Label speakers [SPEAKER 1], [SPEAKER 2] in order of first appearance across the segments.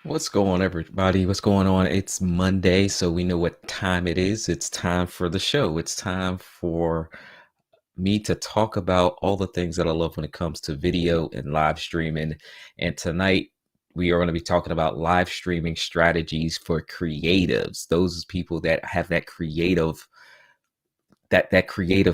[SPEAKER 1] What's going on, everybody? What's going on? It's Monday, so we know what time it is. It's time for the show. It's time for me to talk about all the things that I love when it comes to video and live streaming. And tonight, we are going to be talking about live streaming strategies for creatives, those people that have that creative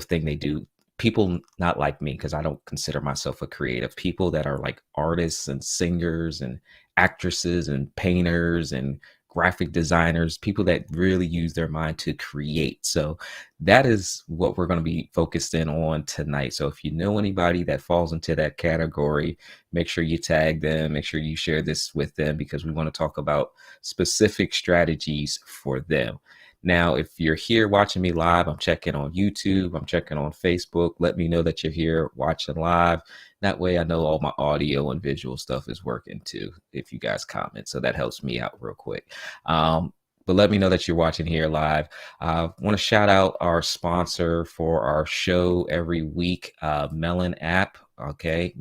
[SPEAKER 1] thing they do. People not like me, because I don't consider myself a creative. People that are like artists and singers and actresses and painters and graphic designers, people that really use their mind to create. So that is what we're going to be focused in on tonight. So if you know anybody that falls into that category, make sure you tag them, make sure you share this with them, because we want to talk about specific strategies for them. Now, if you're here watching me live, I'm checking on YouTube, I'm checking on Facebook. Let me know that you're here watching live. That way I know all my audio and visual stuff is working too, if you guys comment. So that helps me out real quick. But let me know that you're watching here live. I want to shout out our sponsor for our show every week, MelonApp. Okay.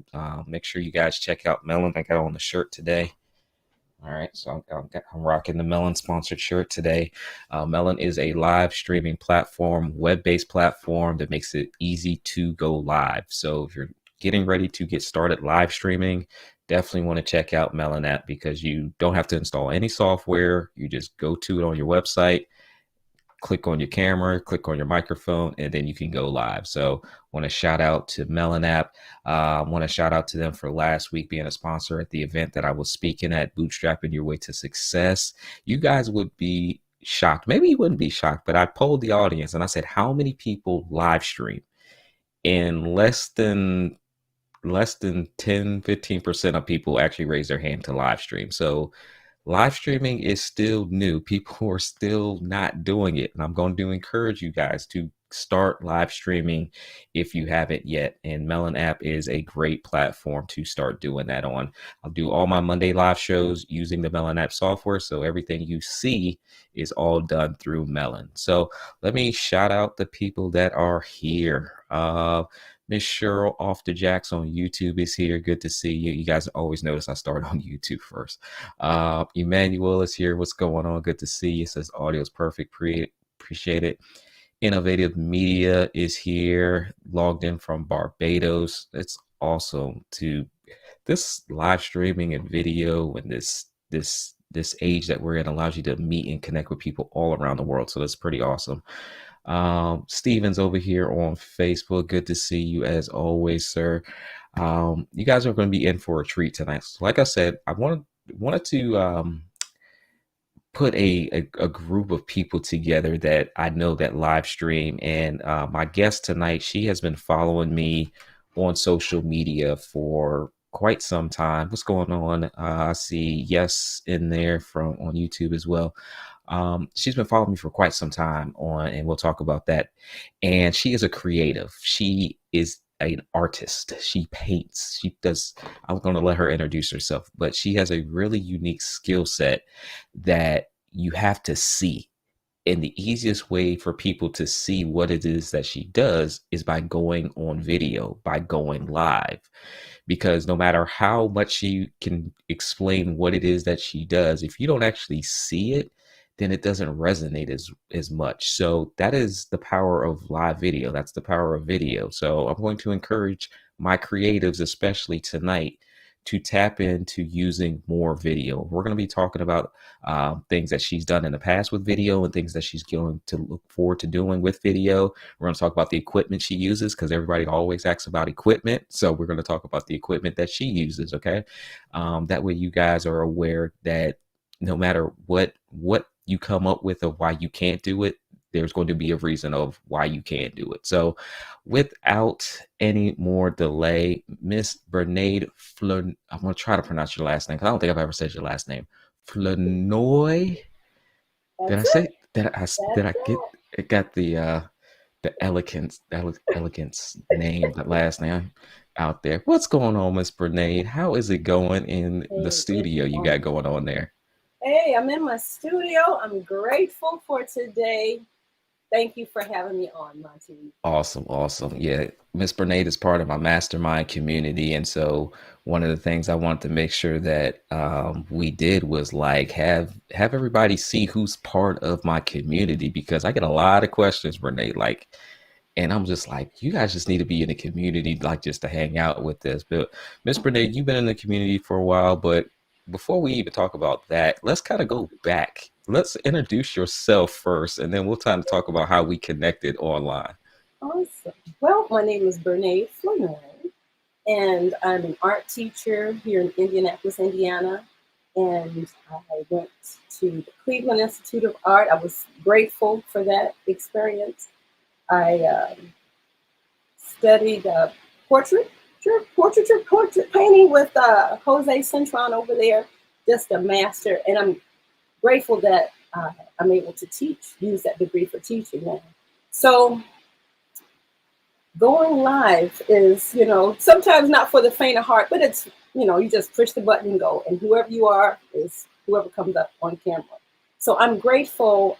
[SPEAKER 1] Make sure you guys check out Melon. I got on the shirt today. All right, so I'm rocking the Melon sponsored shirt today. Melon is a live streaming platform, web-based platform that makes it easy to go live. So if you're getting ready to get started live streaming, definitely want to check out Melon app, because you don't have to install any software. You just go to it on your website, click on your camera, click on your microphone, and then you can go live. So want to shout out to MelonApp. Want to shout out to them for last week being a sponsor at the event that I was speaking at, Bootstrapping Your Way to Success. You guys would be shocked. Maybe you wouldn't be shocked, but I polled the audience and I said, how many people live stream? And less than 10-15% of people actually raise their hand to live stream. So live streaming is still new. People are still not doing it. And I'm going to encourage you guys to start live streaming if you haven't yet. And Melon app is a great platform to start doing that on. I'll do all my Monday live shows using the Melon app software. So everything you see is all done through Melon. So let me shout out the people that are here. Miss Cheryl off the Jacks on YouTube is here. Good to see you. You guys always notice I start on YouTube first. Emmanuel is here. What's going on? Good to see you. It says audio is perfect. Appreciate it. Innovative Media is here, logged in from Barbados. It's awesome to this live streaming and video, and this age that we're in allows you to meet and connect with people all around the world. So that's pretty awesome. Steven's over here on Facebook. Good to see you as always, sir. You guys are going to be in for a treat tonight. So like I said, I wanted to put a group of people together that I know that live stream. And my guest tonight, she has been following me on social media for quite some time. What's going on? I see Yes in there from on YouTube as well. She's been following me for quite some time on, and we'll talk about that. And she is a creative. She is an artist. She paints. She does. I'm going to let her introduce herself, but she has a really unique skill set that you have to see. And the easiest way for people to see what it is that she does is by going on video, by going live. Because no matter how much she can explain what it is that she does, if you don't actually see it, then it doesn't resonate as much. So that is the power of live video. That's the power of video. So I'm going to encourage my creatives, especially tonight, to tap into using more video. We're going to be talking about things that she's done in the past with video and things that she's going to look forward to doing with video. We're going to talk about the equipment she uses, because everybody always asks about equipment. So we're going to talk about the equipment that she uses. Okay. That way you guys are aware that no matter what you come up with of why you can't do it, there's going to be a reason of why you can't do it. So without any more delay, Miss Bernade Flournoy, I'm going to try to pronounce your last name, because I don't think I've ever said your last name. Flournoy? Did I
[SPEAKER 2] That's
[SPEAKER 1] say
[SPEAKER 2] it.
[SPEAKER 1] did
[SPEAKER 2] That's
[SPEAKER 1] I get
[SPEAKER 2] it.
[SPEAKER 1] it? Got the elegance name, the last name out there. What's going on, Miss Bernade? How is it going in the
[SPEAKER 2] Hey, it's
[SPEAKER 1] studio you got
[SPEAKER 2] wonderful.
[SPEAKER 1] going on there?
[SPEAKER 2] Hey, I'm in my studio. I'm grateful for today. Thank you for having me on, Monty.
[SPEAKER 1] Awesome, awesome. Yeah, Miss Bernade is part of my mastermind community, and so one of the things I wanted to make sure that we did was like have everybody see who's part of my community because I get a lot of questions, Bernade. Like, and I'm just like, you guys just need to be in the community, like just to hang out with this. But Miss Bernade, you've been in the community for a while, but before we even talk about that, let's kind of go back. Let's introduce yourself first, and then we'll kind of talk about how we connected online.
[SPEAKER 2] Awesome. Well, my name is Bernade Flournoy, and I'm an art teacher here in Indianapolis, Indiana. And I went to the Cleveland Institute of Art. I was grateful for that experience. I studied portrait painting with Jose Centron over there, just a master. And I'm grateful that I'm able to teach, use that degree for teaching now. So going live is, sometimes not for the faint of heart, but it's, you just push the button and go, and whoever you are is whoever comes up on camera. So I'm grateful,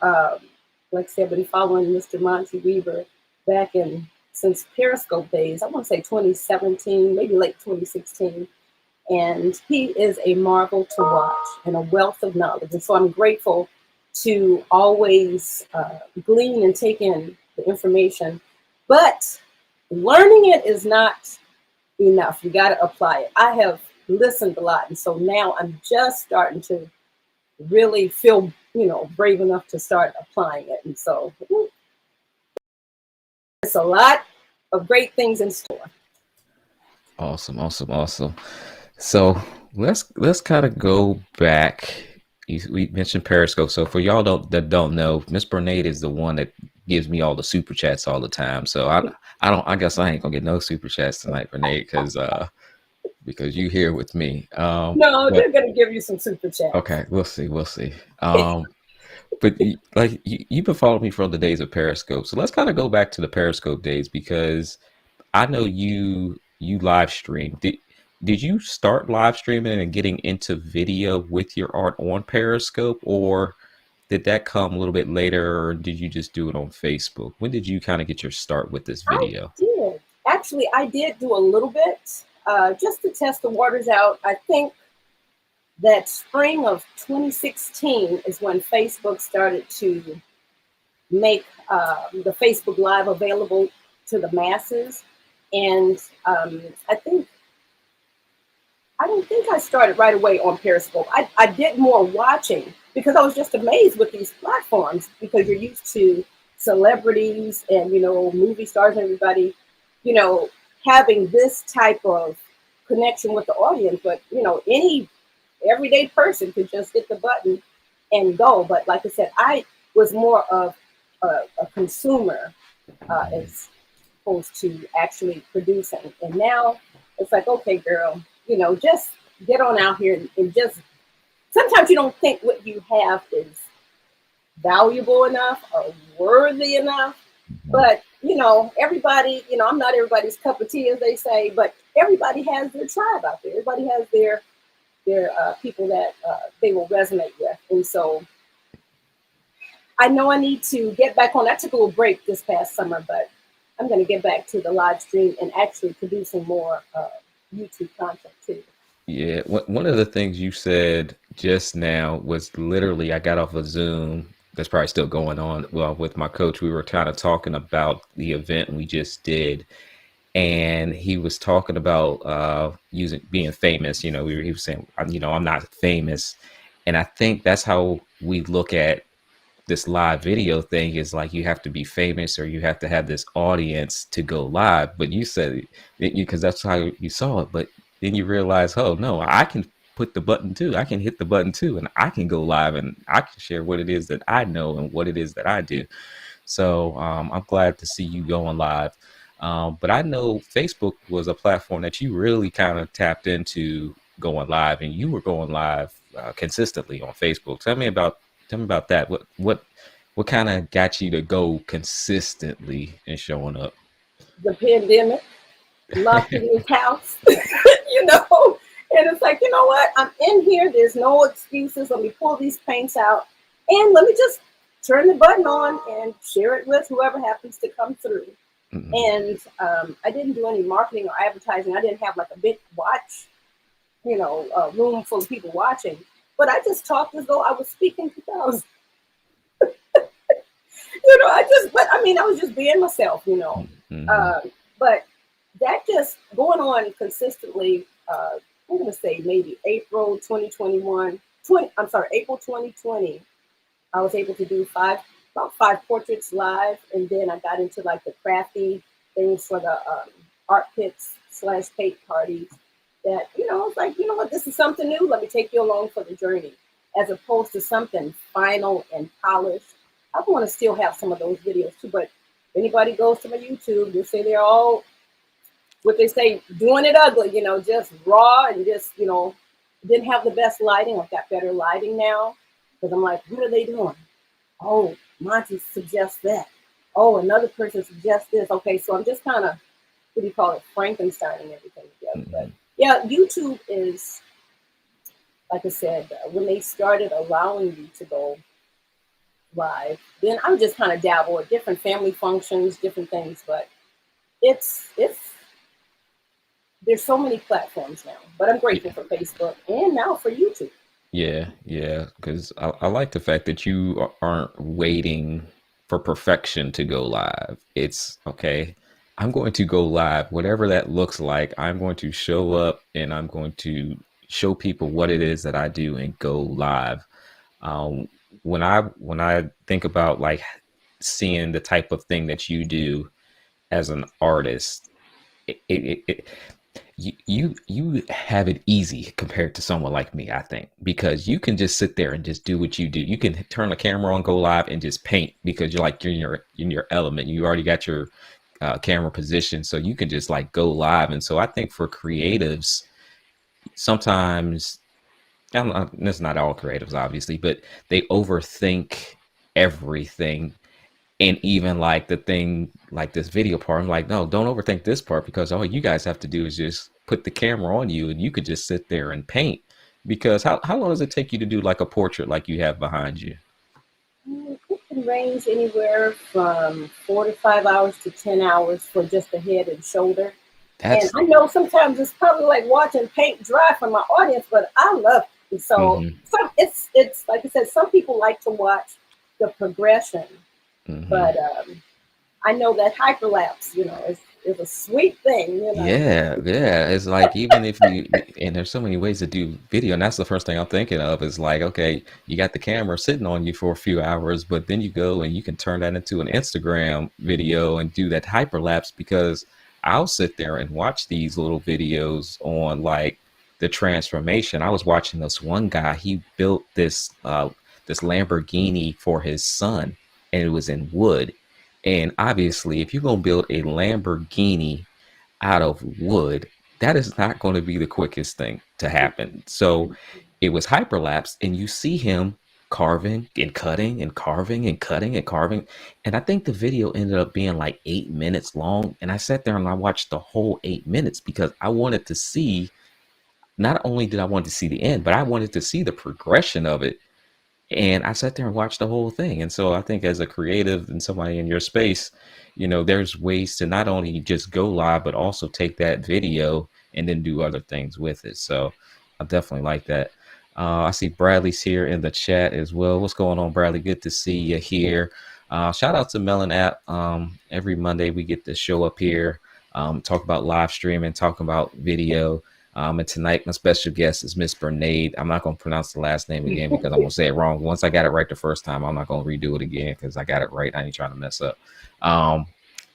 [SPEAKER 2] like I said, been following Mr. Monty Weaver back in since Periscope days. I want to say 2017, maybe late 2016. And he is a marvel to watch and a wealth of knowledge. And so I'm grateful to always glean and take in the information. But learning it is not enough. You got to apply it. I have listened a lot. And so now I'm just starting to really feel, brave enough to start applying it. And so it's a lot of great things in store.
[SPEAKER 1] Awesome, awesome, awesome. So let's kind of go back. We mentioned Periscope. So for y'all that don't know, Miss Bernade is the one that gives me all the super chats all the time. So I don't I guess I ain't gonna get no super chats tonight, Bernade, because you here with me.
[SPEAKER 2] No,
[SPEAKER 1] But
[SPEAKER 2] they're going to give you some super chats.
[SPEAKER 1] okay, we'll see, we'll see. But you've been following me from the days of Periscope. So let's kind of go back to the Periscope days because I know you live stream. Did you start live streaming and getting into video with your art on Periscope, or did that come a little bit later, or did you just do it on Facebook? When did you kind of get your start with this
[SPEAKER 2] I
[SPEAKER 1] video?
[SPEAKER 2] did. Actually, I did do a little bit just to test the waters out. I think that spring of 2016 is when Facebook started to make the Facebook Live available to the masses. And I think I don't think I started right away on Periscope. I did more watching because I was just amazed with these platforms because you're used to celebrities and movie stars and everybody, you know, having this type of connection with the audience. But any everyday person could just hit the button and go. But like I said, I was more of a consumer as opposed to actually producing. And now it's like, okay, girl, just get on out here and just sometimes you don't think what you have is valuable enough or worthy enough.
[SPEAKER 1] Mhm.
[SPEAKER 2] But everybody, I'm not everybody's cup of tea, as they say, but everybody has their tribe out there. Everybody has their people that they will resonate with. And so I know I need to get back on. I took a little break this past summer, but I'm going to get back to the live stream and actually producing more YouTube content too.
[SPEAKER 1] Yeah, one of the things you said just now was literally I got off a Zoom that's probably still going on. Well, with my coach, we were kind of talking about the event we just did, and he was talking about using being famous. He was saying, I'm not famous, and I think that's how we look at this live video thing is like you have to be famous or you have to have this audience to go live. But you said it because that's how you saw it. But then you realize, oh no, I can put the button too. I can hit the button too, and I can go live and I can share what it is that I know and what it is that I do. So I'm glad to see you going live. But I know Facebook was a platform that you really kind of tapped into going live, and you were going live consistently on Facebook. Tell me about that. What kind of got you to go consistently and showing up?
[SPEAKER 2] The pandemic, locked in this house, you know, and it's like, you know what? I'm in here. There's no excuses. Let me pull these paints out and let me just turn the button on and share it with whoever happens to come through.
[SPEAKER 1] Mhm.
[SPEAKER 2] And I didn't do any marketing or advertising. I didn't have like a big watch, a room full of people watching. But I just talked as though I was speaking to thousands. But I mean, I was just being myself.
[SPEAKER 1] Mhm.
[SPEAKER 2] Uh, but that just going on consistently, I'm going to say maybe April 2021, I'm sorry, April 2020, I was able to do about five portraits live. And then I got into like the crafty things for the art pits / paint parties that, it's like, you know what, this is something new. Let me take you along for the journey as opposed to something final and polished. I want to still have some of those videos too, but if anybody goes to my YouTube, you'll say they're all, what they say, doing it ugly, just raw and just, didn't have the best lighting. I've got better lighting now because I'm like, what are they doing? Oh, Monty suggests that. Oh, another person suggests this. Okay, so I'm just kind of, what do you call it, Frankensteining everything together. But
[SPEAKER 1] Mhm.
[SPEAKER 2] yeah, YouTube is, like I said, when they started allowing you to go live, then I would just kind of dabble at different family functions, different things. But it's there's so many platforms now. But I'm grateful
[SPEAKER 1] Yeah.
[SPEAKER 2] for Facebook and now for YouTube.
[SPEAKER 1] Yeah, yeah, because I like the fact that you aren't waiting for perfection to go live. It's okay. I'm going to go live, whatever that looks like. I'm going to show up and I'm going to show people what it is that I do and go live. Um, when I think about like seeing the type of thing that you do as an artist, it you have it easy compared to someone like me, I think, because you can just sit there and just do what you do. You can turn the camera on, go live, and just paint because you're in your element. You already got your camera position, so you can just like go live. And so I think for creatives, sometimes, that's not all creatives, obviously, but they overthink everything. And even like the thing like this video part, I'm like, no, don't overthink this part because all you guys have to do is just put the camera on you and you could just sit there and paint. Because how long does it take you to do like a portrait like you have behind you?
[SPEAKER 2] It can range anywhere from 4 to 5 hours to 10 hours for just the head and shoulder. And
[SPEAKER 1] That's
[SPEAKER 2] I know sometimes it's probably like watching paint dry for my audience, but I love it. So
[SPEAKER 1] hmm
[SPEAKER 2] it's like I said, some people like to watch the progression,
[SPEAKER 1] hmm
[SPEAKER 2] but I know that hyperlapse, is a sweet thing.
[SPEAKER 1] Yeah, yeah. It's like even if you and there's so many ways to do video, and that's the first thing I'm thinking of is like, okay, you got the camera sitting on you for a few hours, but then you go and you can turn that into an Instagram video and do that hyperlapse because I'll sit there and watch these little videos on like the transformation. I was watching this one guy, he built this Lamborghini for his son, and it was in wood. And obviously, if you're gonna build a Lamborghini out of wood, that is not going to be the quickest thing to happen. So it was hyperlapse, and you see him carving and cutting and carving and cutting and carving. And I think the video ended up being like 8 minutes long. And I sat there and I watched the whole 8 minutes because I wanted to see, not only did I want to see the end, but I wanted to see the progression of it. And I sat there and watched the whole thing. And so I think as a creative and somebody in your space, there's ways to not only just go live, but also take that video and then do other things with it. So I definitely like that. I see Bradley's here in the chat as well. What's going on, Bradley? Good to see you here. Shout out to MelonApp. Every Monday we get to show up here, talk about live streaming, talk about video. And tonight, my special guest is Miss Bernade. I'm not going to pronounce the last name again because I'm going to say it wrong. Once I got it right the first time, I'm not going to redo it again because I got it right. I ain't trying to mess up. Um,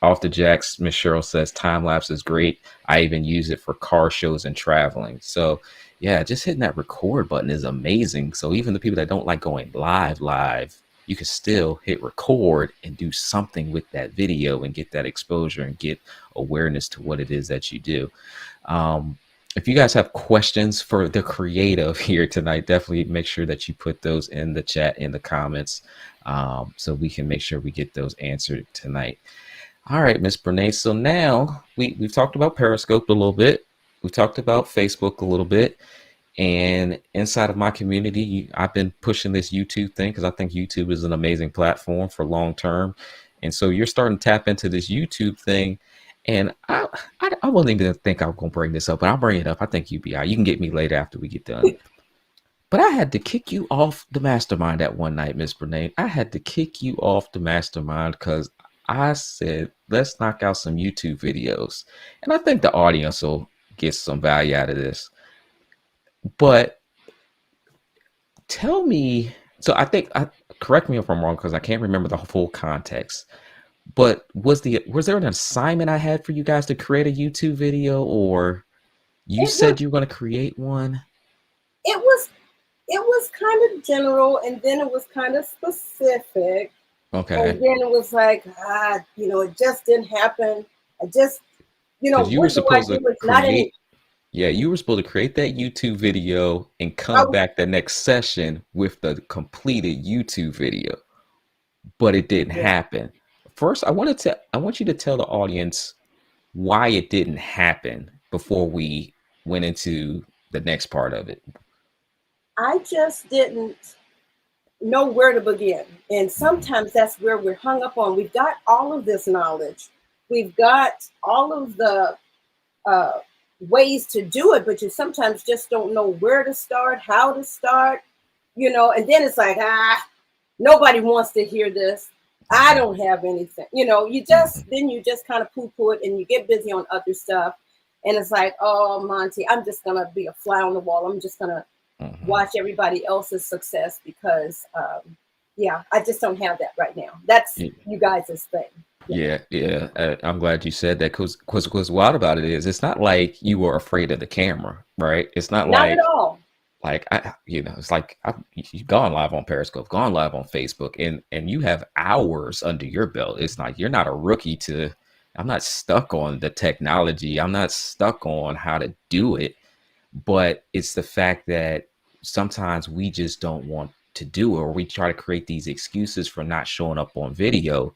[SPEAKER 1] Off the jacks, Miss Cheryl says time lapse is great. I even use it for car shows and traveling. So, yeah, just hitting that record button is amazing. So even the people that don't like going live, you can still hit record and do something with that video and get that exposure and get awareness to what it is that you do. Um, if you guys have questions for the creative here tonight, definitely make sure that you put those in the chat, in the comments, so we can make sure we get those answered tonight. All right, Miss Bernay. So now we've talked about Periscope a little bit. We talked about Facebook a little bit. And inside of my community, I've been pushing this YouTube thing because I think YouTube is an amazing platform for long term. And so you're starting to tap into this YouTube thing. And I wasn't even think I was going to bring this up, but I'll bring it up. I think you be all right. You can get me later after we get done. But I had to kick you off the mastermind that one night, Miss Bernade. I had to kick you off the mastermind because I said, let's knock out some YouTube videos. And I think the audience will get some value out of this. But tell me, so correct me if I'm wrong because I can't remember the full context. But was there an assignment I had for you guys to create a YouTube video, or you
[SPEAKER 2] It was
[SPEAKER 1] said you were going to create one?
[SPEAKER 2] it was it was kind of general, and then it was kind of specific, and
[SPEAKER 1] Okay.
[SPEAKER 2] then it was like, it just didn't happen. I just,
[SPEAKER 1] Because you were
[SPEAKER 2] what do I
[SPEAKER 1] supposed
[SPEAKER 2] do?
[SPEAKER 1] to
[SPEAKER 2] It's not any.
[SPEAKER 1] create, yeah, you were supposed to create that YouTube video and
[SPEAKER 2] I
[SPEAKER 1] come
[SPEAKER 2] was,
[SPEAKER 1] back the next session with the completed YouTube video, but it didn't
[SPEAKER 2] yeah.
[SPEAKER 1] happen. First, I want you to tell the audience why it didn't happen before we went into the next part of it.
[SPEAKER 2] I just didn't know where to begin, and
[SPEAKER 1] Mhm.
[SPEAKER 2] sometimes that's where we're hung up on. We've got all of this knowledge, we've got all of the uh, ways to do it, but you sometimes just don't know where to start, how to start, and then it's like, nobody wants to hear this. I
[SPEAKER 1] Mhm.
[SPEAKER 2] don't have anything.
[SPEAKER 1] Mhm.
[SPEAKER 2] You just kind of poo poo it and you get busy on other stuff. And it's like, oh, Monty, I'm just going to be a fly on the wall. I'm just going to
[SPEAKER 1] Mhm.
[SPEAKER 2] watch everybody else's success because, yeah, I just don't have that right now. That's you guys' thing. Yeah.
[SPEAKER 1] Yeah, yeah. I'm glad you said that because what's wild about it is it's not like you were afraid of the camera, right? It's not
[SPEAKER 2] Not at all.
[SPEAKER 1] like it's like you've gone live on Periscope, gone live on Facebook, and you have hours under your belt. It's like you're not a rookie to. I'm not stuck on the technology. I'm not stuck on how to do it, but it's the fact that sometimes we just don't want to do it, or we try to create these excuses for not showing up on video,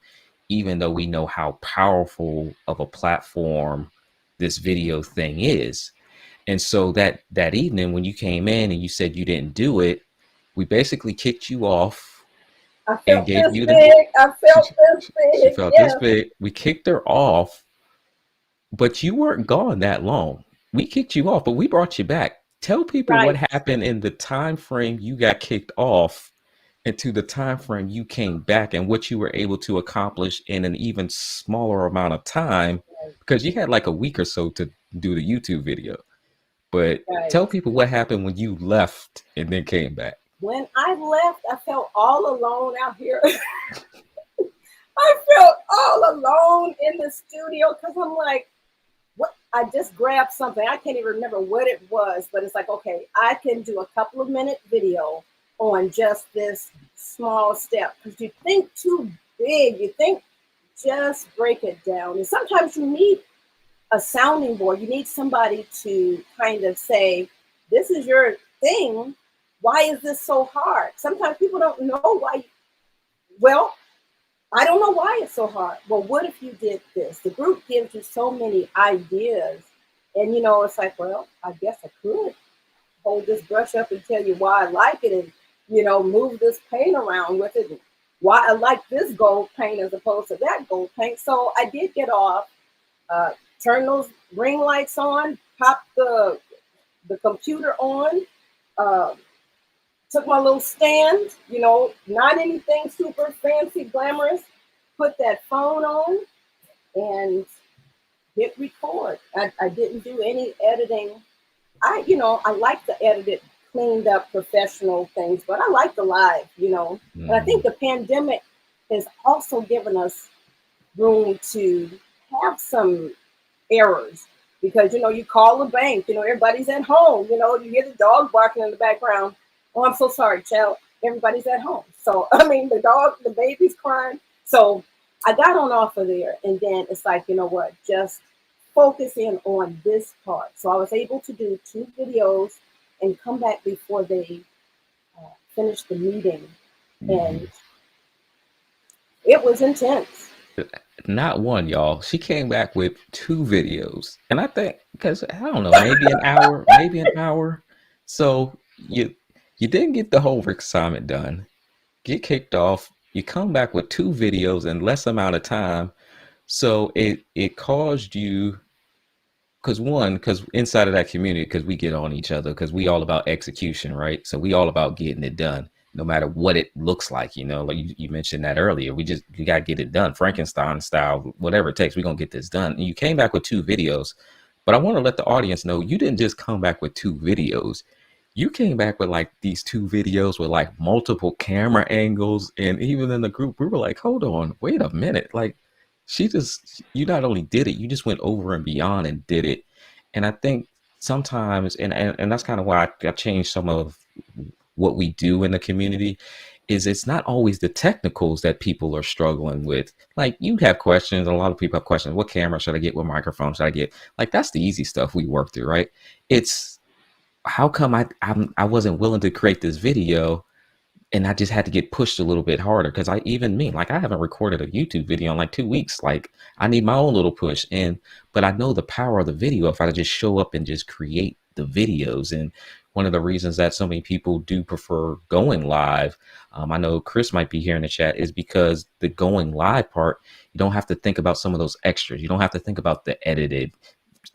[SPEAKER 1] even though we know how powerful of a platform this video thing is. And so that evening when you came in and you said you didn't do it, we basically kicked you off
[SPEAKER 2] I
[SPEAKER 1] and
[SPEAKER 2] felt
[SPEAKER 1] gave
[SPEAKER 2] this
[SPEAKER 1] you the
[SPEAKER 2] big. I
[SPEAKER 1] she,
[SPEAKER 2] felt this
[SPEAKER 1] she
[SPEAKER 2] big.
[SPEAKER 1] felt this
[SPEAKER 2] Yes.
[SPEAKER 1] big. We kicked her off, but you weren't gone that long. We kicked you off, but we brought you back. Tell people what
[SPEAKER 2] Right.
[SPEAKER 1] happened in the time frame you got kicked off and to the time frame you came back and what you were able to accomplish in an even smaller amount of time
[SPEAKER 2] Right.
[SPEAKER 1] because you had like a week or so to do the YouTube video. But
[SPEAKER 2] Right.
[SPEAKER 1] tell people what happened when you left and then came back.
[SPEAKER 2] When I left, I felt all alone out here. I felt all alone in the studio because I'm like, what? I just grabbed something. I can't even remember what it was, but it's like, okay, I can do a couple of minute video on just this small step because you think too big. You think just break it down. And sometimes you need a sounding board. You need somebody to kind of say, this is your thing. Why is this so hard? Sometimes people don't know why. Well, I don't know why it's so hard. Well, what if you did this? The group gives you so many ideas. And, it's like, well, I guess I could hold this brush up and tell you why I like it and, move this paint around with it and why I like this gold paint as opposed to that gold paint. So I did get off, uh, turn those ring lights on, pop the computer on, uh, took my little stand, not anything super fancy, glamorous, put that phone on and hit record. I didn't do any editing. I like to edit it, cleaned up professional things, but I like the live, And I think
[SPEAKER 1] Mhm.
[SPEAKER 2] the pandemic has also given us room to have some errors because you call the bank, everybody's at home, you hear the dog barking in the background. Oh, I'm so sorry, child. Everybody's at home. So I mean the baby's crying. So I got on off of there and then it's like, you know what, just focus in on this part. So I was able to do 2 videos and come back before they finished the meeting. And
[SPEAKER 1] Mhm.
[SPEAKER 2] it was intense.
[SPEAKER 1] Not one, y'all. She came back with two videos. And I think, because I don't know, maybe an hour, maybe an hour. So you didn't get the homework assignment done, get kicked off, you come back with two videos in less amount of time. So it caused you, because inside of that community, because we get on each other, because we all about execution, right? So we all about getting it done, no matter what it looks like. Like you mentioned that earlier. You gotta get it done, Frankenstein style, whatever it takes. We're gonna get this done. And you came back with two videos, but I want to let the audience know you didn't just come back with two videos. You came back with like these two videos with like multiple camera angles, and even in the group, we were like, "Hold on, wait a minute!" Like, you not only did it, you just went over and beyond and did it. And I think sometimes, and that's kind of why I changed some of what we do in the community, is it's not always the technicals that people are struggling with. Like, you have questions, a lot of people have questions. What camera should I get? What microphone should I get? Like, that's the easy stuff we work through, right? It's how come I wasn't willing to create this video, and I just had to get pushed a little bit harder, because I haven't recorded a YouTube video in like 2 weeks. Like, I need my own little push. But I know the power of the video if I just show up and just create the videos. And one of the reasons that so many people do prefer going live, I know Chris might be here in the chat, is because the going live part, you don't have to think about some of those extras. You don't have to think about the edited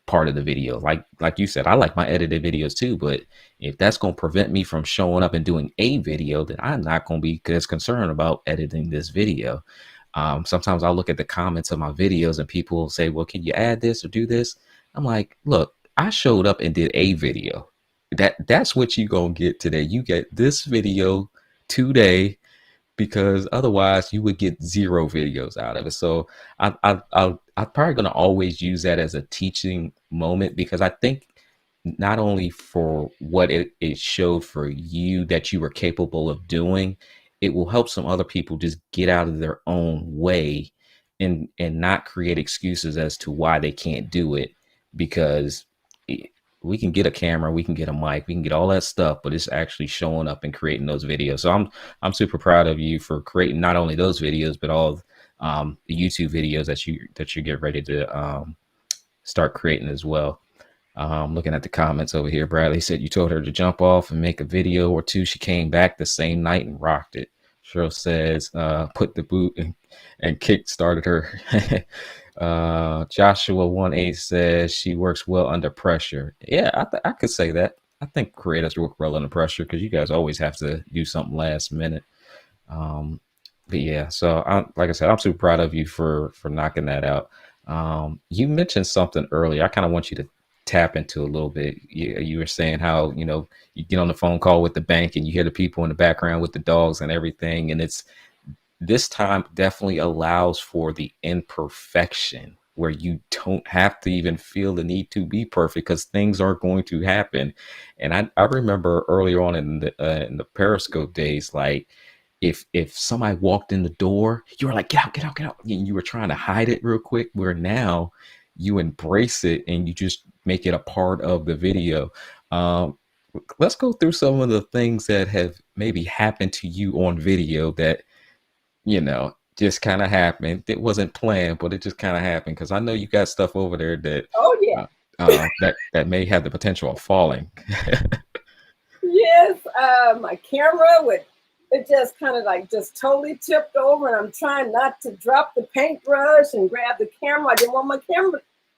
[SPEAKER 1] part of the video. Like you said, I like my edited videos too, but if that's going to prevent me from showing up and doing a video, then I'm not going to be as concerned about editing this video. Sometimes I'll look at the comments of my videos and people will say, well, can you add this or do this? I'm like, look, I showed up and did a video. That's what you going to get today. You get this video today, because otherwise you would get zero videos out of it. So I'm probably going to always use that as a teaching moment, because I think not only for what it showed for you that you were capable of doing, it will help some other people just get out of their own way and not create excuses as to why they can't do it. Because we can get a camera, we can get a mic, we can get all that stuff, but it's actually showing up and creating those videos. So I'm super proud of you for creating not only those videos, but all the YouTube videos that you get ready to start creating as well. Looking at the comments over here, Bradley said you told her to jump off and make a video or two. She came back the same night and rocked it. Cheryl says, put the boot and kick started her. Joshua 1-8 says she works well under pressure. Yeah, I could say that. I think creators work well under pressure, because you guys always have to do something last minute. But yeah, so like I said, I'm super proud of you for knocking that out. You mentioned something earlier. I kind of want you to tap into a little bit. You were saying how, you get on the phone call with the bank and you hear the people in the background with the dogs and everything. And this time definitely allows for the imperfection, where you don't have to even feel the need to be perfect, because things are going to happen. And I remember earlier on in the Periscope days, like, if somebody walked in the door, you were like, get out, get out, get out. And you were trying to hide it real quick, where now you embrace it and you just make it a part of the video. Let's go through some of the things that have maybe happened to you on video that, just kind of happened. It wasn't planned, but it just kind of happened. Because I know you got stuff over there that
[SPEAKER 2] Oh yeah.
[SPEAKER 1] that may have the potential of falling.
[SPEAKER 2] Yes, my camera it just kind of like just totally tipped over, and I'm trying not to drop the paintbrush and grab the camera. I didn't want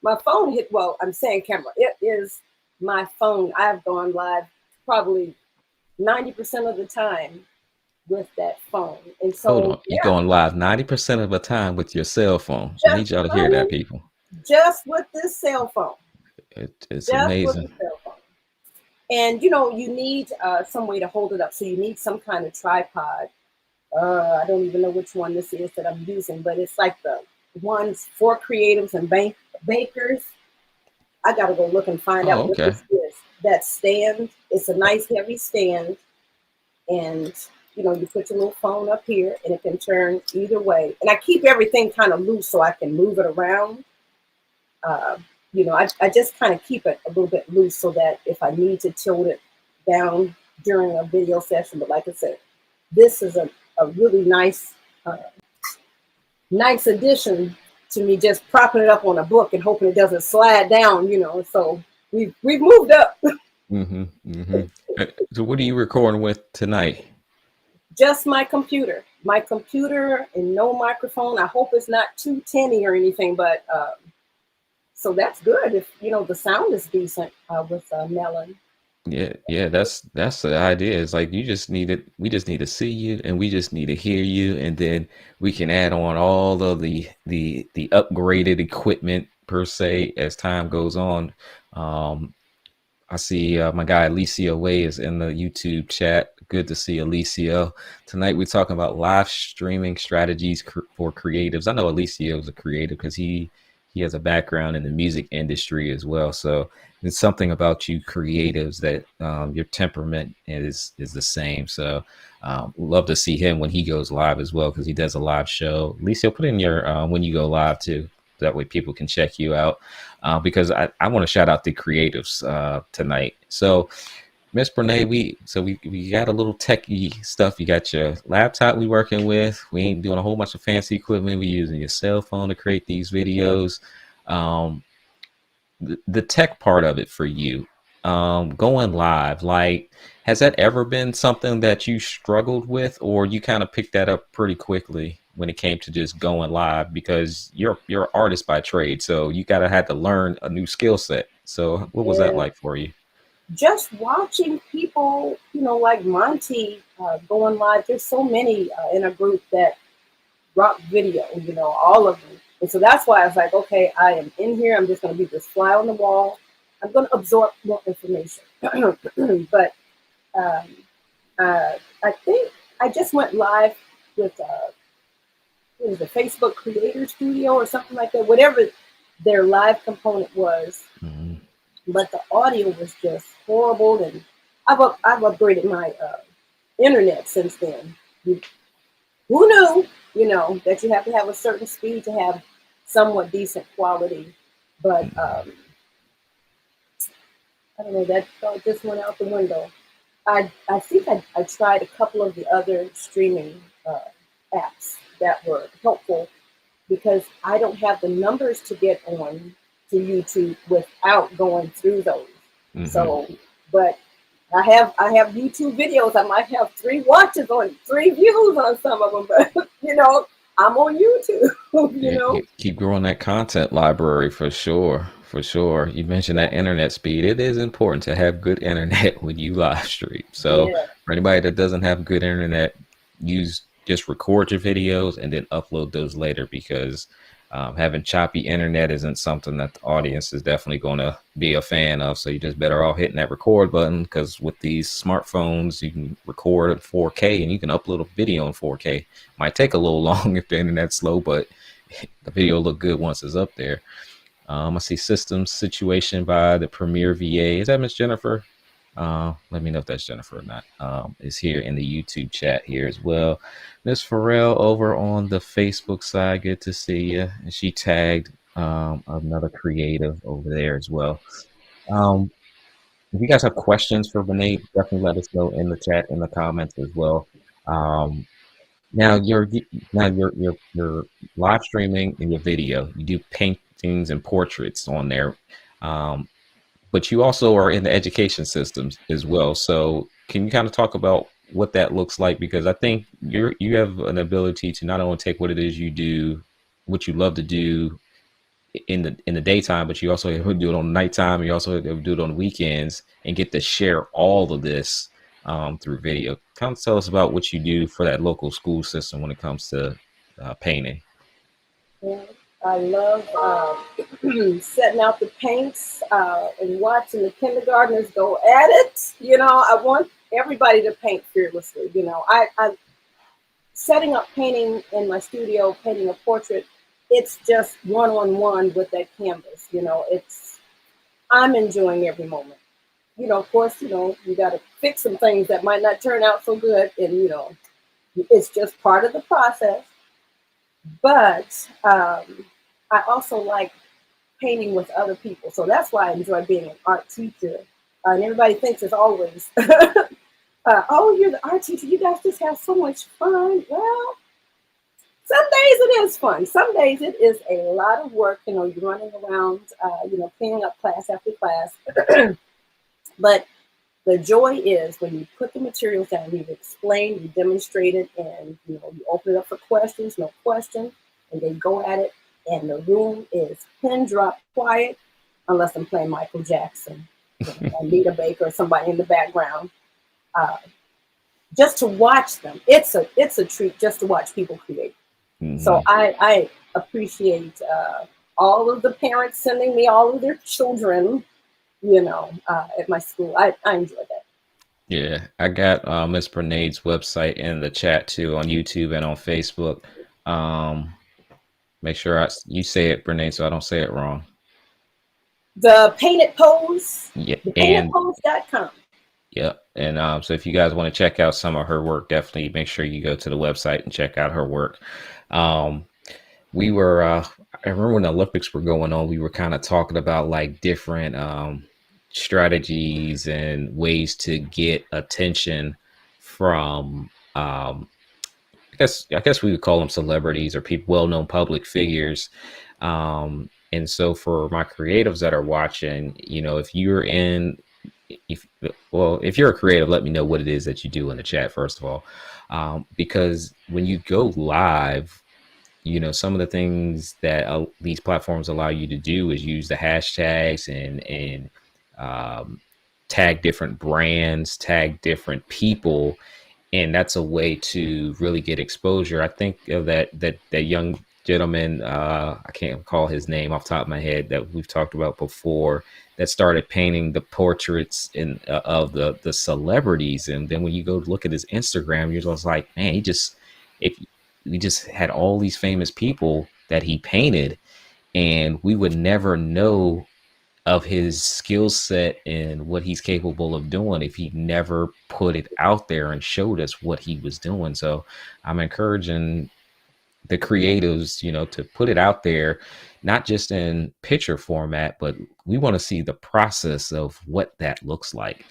[SPEAKER 2] my phone hit. Well, I'm saying camera. It is my phone. I've gone live probably 90% of the time with that phone. And so,
[SPEAKER 1] Hold on, you're going live 90% of the time with your cell phone. I need y'all to hear that, people.
[SPEAKER 2] Just with this cell phone.
[SPEAKER 1] It's amazing.
[SPEAKER 2] And you need some way to hold it up. So you need some kind of tripod. I don't even know which one this is that I'm using, but it's like the ones for creatives and bakers. I got to go look and find out what this is. That stand, it's a nice heavy stand. And, you put your little phone up here and it can turn either way. And I keep everything kind of loose so I can move it around. I just kind of keep it a little bit loose so that if I need to tilt it down during a video session. But like I said, this is a really nice addition to me, just propping it up on a book and hoping it doesn't slide down, So we've moved up.
[SPEAKER 1] Mm-hmm, mm-hmm. So what are you recording with tonight?
[SPEAKER 2] Just my computer and no microphone. I hope it's not too tinny or anything, but so that's good if the sound is decent with Melon.
[SPEAKER 1] Yeah, yeah, that's the idea. It's like you just need it. We just need to see you, and we just need to hear you, and then we can add on all of the upgraded equipment per se as time goes on. Um, I see my guy Alicia Way is in the YouTube chat. Good to see Alicia. Tonight we're talking about live streaming strategies for creatives. I know Alicia is a creative because he has a background in the music industry as well. So it's something about you creatives that your temperament is the same. So love to see him when he goes live as well because he does a live show. Alicia, put in your when you go live too. That way people can check you out because I want to shout out the creatives tonight. So, Miss Bernade, we got a little techie stuff. You got your laptop we working with. We ain't doing a whole bunch of fancy equipment. We using your cell phone to create these videos. Um, the tech part of it for you, going live, like, has that ever been something that you struggled with, or you kind of picked that up pretty quickly when it came to just going live because you're an artist by trade, so you gotta had to learn a new skill set. So what was that
[SPEAKER 2] Yeah.
[SPEAKER 1] like for you?
[SPEAKER 2] Just watching people, like Monty going live. There's so many in a group that rock video, all of them. And so that's why I was like, okay, I am in here. I'm just going to be this fly on the wall. I'm going to absorb more information. But um, I think I just went live with what was it, Facebook Creator Studio or something like that, whatever their live component was.
[SPEAKER 1] Mhm.
[SPEAKER 2] But the audio was just horrible. And I've upgraded my internet since then. Who knew, that you have to have a certain speed to have somewhat decent quality. But I don't know, that thought just went out the window. I think I tried a couple of the other streaming apps that were helpful because I don't have the numbers to get on to YouTube without going through those.
[SPEAKER 1] Mhm.
[SPEAKER 2] So, but I have YouTube videos. I might have 3 watches on 3 views on some of them, but I'm on YouTube.
[SPEAKER 1] Yeah, keep growing that content library for sure. For sure. You mentioned
[SPEAKER 2] Yeah,
[SPEAKER 1] that internet speed. It is important to have good internet when you live stream. So
[SPEAKER 2] yeah,
[SPEAKER 1] for anybody that doesn't have good internet, use just record your videos and then upload those later because having choppy internet isn't something that the audience is definitely going to be a fan of. So you're just better off hitting that record button because with these smartphones, you can record at 4K and you can upload a video in 4K. Might take a little long if the internet's slow, but the video will look good once it's up there. I see systems situation by the Premier VA. Is that Miss Jennifer? Let me know if that's Jennifer or not. Is here in the YouTube chat here as well. Miss Farrell over on the Facebook side. Good to see you. And she tagged another creative over there as well. Um, if you guys have questions for Renee, definitely let us know in the chat in the comments as well. Um, now you're live streaming in your video. You do paintings and portraits on there, um, but you also are in the education systems as well. So can you kind of talk about what that looks like? Because I think you have an ability to not only take what it is you do, what you love to do, in the daytime, but you also do it on nighttime. You also do it on weekends and get to share all of this through video. Kind of tell us about what you do for that local school system when it comes to painting.
[SPEAKER 2] yeah. I love setting out the paints and watching the kindergartners go at it. I want everybody to paint fearlessly. I setting up painting in my studio, painting a portrait. It's just one-on-one with that canvas. I'm enjoying every moment. Of course, you got to fix some things that might not turn out so good, and it's just part of the process. But I also like painting with other people, so that's why I enjoy being an art teacher. And everybody thinks it's always, oh, you're the art teacher. You guys just have so much fun. Well, some days it is fun. Some days it is a lot of work. You're running around, cleaning up class after class. But The joy is when you put the materials down, you explain, you demonstrate it, and you open it up for questions, no question, and they go at it, and the room is pin drop quiet, unless I'm playing Michael Jackson, Anita Baker, or somebody in the background. Uh, just to watch them, it's a treat just to watch people create. So
[SPEAKER 1] Hmm.
[SPEAKER 2] I appreciate all of the parents sending me all of their children, at my school. I enjoy that.
[SPEAKER 1] Yeah, I got Miss Bernade's website in the chat too on YouTube and on Facebook. Um, Make sure you say it, Bernade, so I don't say it wrong.
[SPEAKER 2] The Painted Pose,
[SPEAKER 1] Yeah, and
[SPEAKER 2] thepaintedpose.com.
[SPEAKER 1] yeah, and so if you guys want to check out some of her work, definitely make sure you go to the website and check out her work. Um, we were, I remember when the Olympics were going on, we were kind of talking about like different strategies and ways to get attention from I guess we would call them celebrities or people, well-known public figures. And so for my creatives that are watching, if you're in, if if you're a creative, let me know what it is that you do in the chat first of all, because when you go live, some of the things that these platforms allow you to do is use the hashtags and um, tag different brands, tag different people, and that's a way to really get exposure. I think of that young gentleman, I can't call his name off the top of my head, that we've talked about before, that started painting the portraits of the celebrities, and then when you go look at his Instagram, you're just like, man, if we just had all these famous people that he painted, and we would never know of his skill set and what he's capable of doing if he never put it out there and showed us what he was doing. So I'm encouraging the creatives, to put it out there, not just in picture format, but we want to see the process of what that looks like.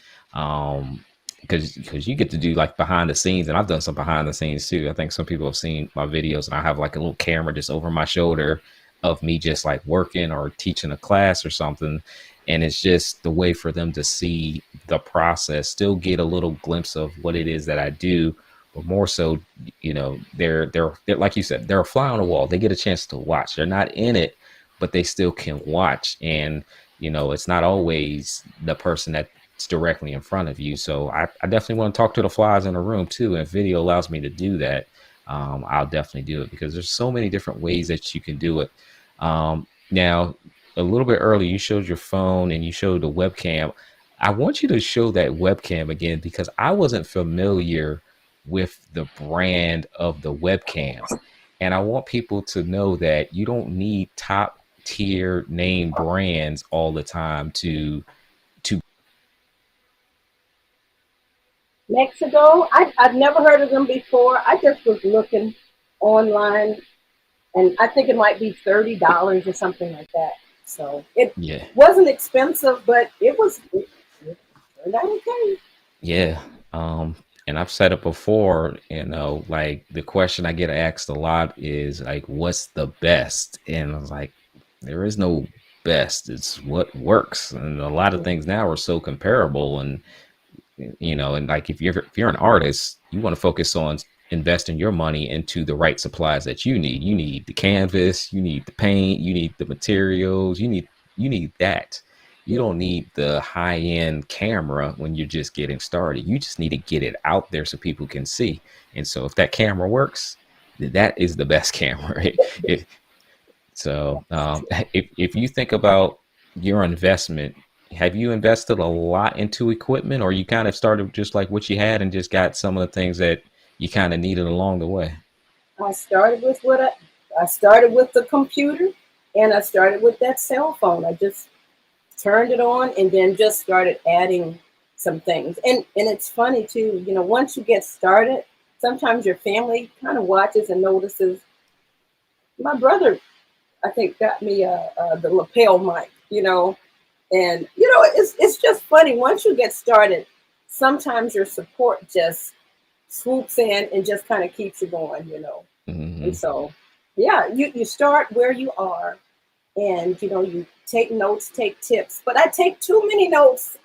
[SPEAKER 1] Because you get to do like behind the scenes, and I've done some behind the scenes too. I think some people have seen my videos, and I have like a little camera just over my shoulder of me just like working or teaching a class or something, and it's just the way for them to see the process, still get a little glimpse of what it is that I do, but more so, they're like you said, they're a fly on the wall. They get a chance to watch. They're not in it, but they still can watch. And it's not always the person that's directly in front of you. So I definitely want to talk to the flies in the room too. And if video allows me to do that, I'll definitely do it, because there's so many different ways that you can do it. Now, a little bit earlier, you showed your phone and you showed the webcam. I want you to show that webcam again, because I wasn't familiar with the brand of the webcam. And I want people to know that you don't need top tier name brands all the time to
[SPEAKER 2] Mexico, I've never heard of them before. I just was looking online, and I think it might be $30 or something like that. So it
[SPEAKER 1] yeah.
[SPEAKER 2] wasn't expensive, but it turned out okay.
[SPEAKER 1] Yeah. And I've said it before, like the question I get asked a lot is like, what's the best? And I was like, there is no best. It's what works. And a lot of things now are so comparable. And like if you're an artist, you want to focus on investing your money into the right supplies that you need. You need the canvas, you need the paint, you need the materials, you need that. You don't need the high end camera when you're just getting started. You just need to get it out there so people can see. And so if that camera works, that is the best camera. If, so if you think about your investment, have you invested a lot into equipment, or you kind of started just like what you had and just got some of the things that you kind of needed along the way?
[SPEAKER 2] I started with I started with the computer, and I started with that cell phone. I just turned it on and then just started adding some things. And it's funny too, once you get started, sometimes your family kind of watches and notices. My brother, I think, got me the lapel mic, and it's just funny once you get started. Sometimes your support just swoops in and just kind of keeps you going. And
[SPEAKER 1] Hmm.
[SPEAKER 2] so, yeah, you start where you are, and you take notes, take tips. But I take too many notes.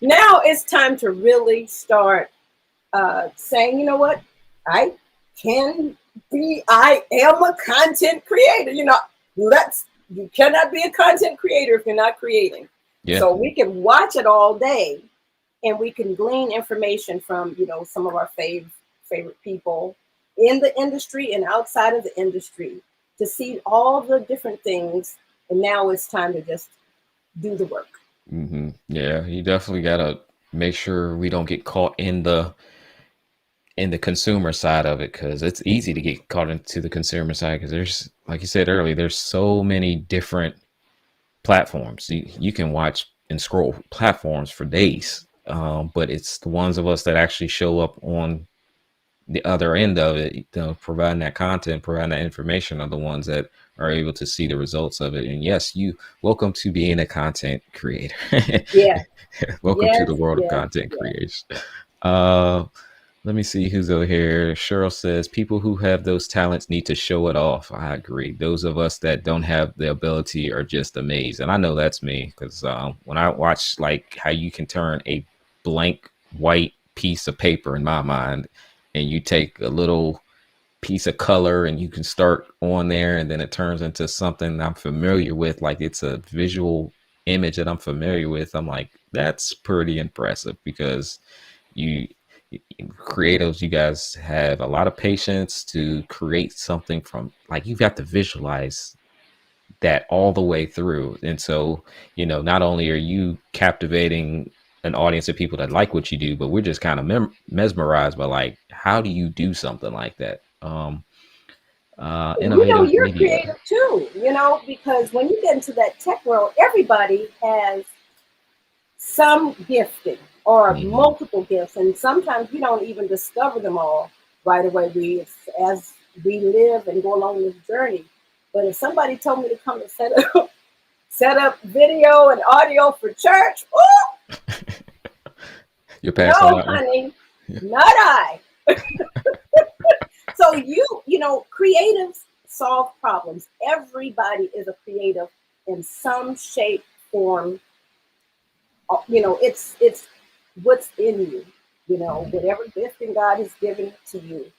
[SPEAKER 2] Now it's time to really start saying, you know what, I I am a content creator. You cannot be a content creator if you're not creating.
[SPEAKER 1] Yeah.
[SPEAKER 2] So we can watch it all day, and we can glean information from some of our favorite people in the industry and outside of the industry to see all the different things. And now it's time to just do the work.
[SPEAKER 1] Yeah, you definitely gotta make sure we don't get caught in the consumer side of it, because it's easy to get caught into the consumer side, because there's, like you said earlier, there's so many different platforms. You can watch and scroll platforms for days, but it's the ones of us that actually show up on the other end of it, providing that content, providing that information, are the ones that are able to see the results of it. And yes, you welcome to being a content creator.
[SPEAKER 2] Yeah.
[SPEAKER 1] Welcome to
[SPEAKER 2] Yes,
[SPEAKER 1] the world of
[SPEAKER 2] yes,
[SPEAKER 1] content
[SPEAKER 2] yes.
[SPEAKER 1] creation. Uh, Let me see who's over here. Cheryl says people who have those talents need to show it off. I agree. Those of us that don't have the ability are just amazed. And I know that's me, because when I watch like how you can turn a blank white piece of paper, in my mind, and you take a little piece of color and you can start on there, and then it turns into something I'm familiar with, like it's a visual image that I'm familiar with. I'm like, that's pretty impressive, because you creatives, you guys have a lot of patience to create something from, like, you've got to visualize that all the way through. And so, not only are you captivating an audience of people that like what you do, but we're just kind of mesmerized by, like, how do you do something like that? Innovative
[SPEAKER 2] You're
[SPEAKER 1] media.
[SPEAKER 2] creative too, because when you get into that tech world, everybody has some gifting or
[SPEAKER 1] Hmm.
[SPEAKER 2] multiple gifts, and sometimes we don't even discover them all right away. As we live and go along this journey. But if somebody told me to come and set up video and audio for church, oh
[SPEAKER 1] You'll pass on
[SPEAKER 2] no,
[SPEAKER 1] that one.
[SPEAKER 2] honey, not I. So creatives solve problems. Everybody is a creative in some shape, form. It's what's in you. Whatever gifting God has given to you.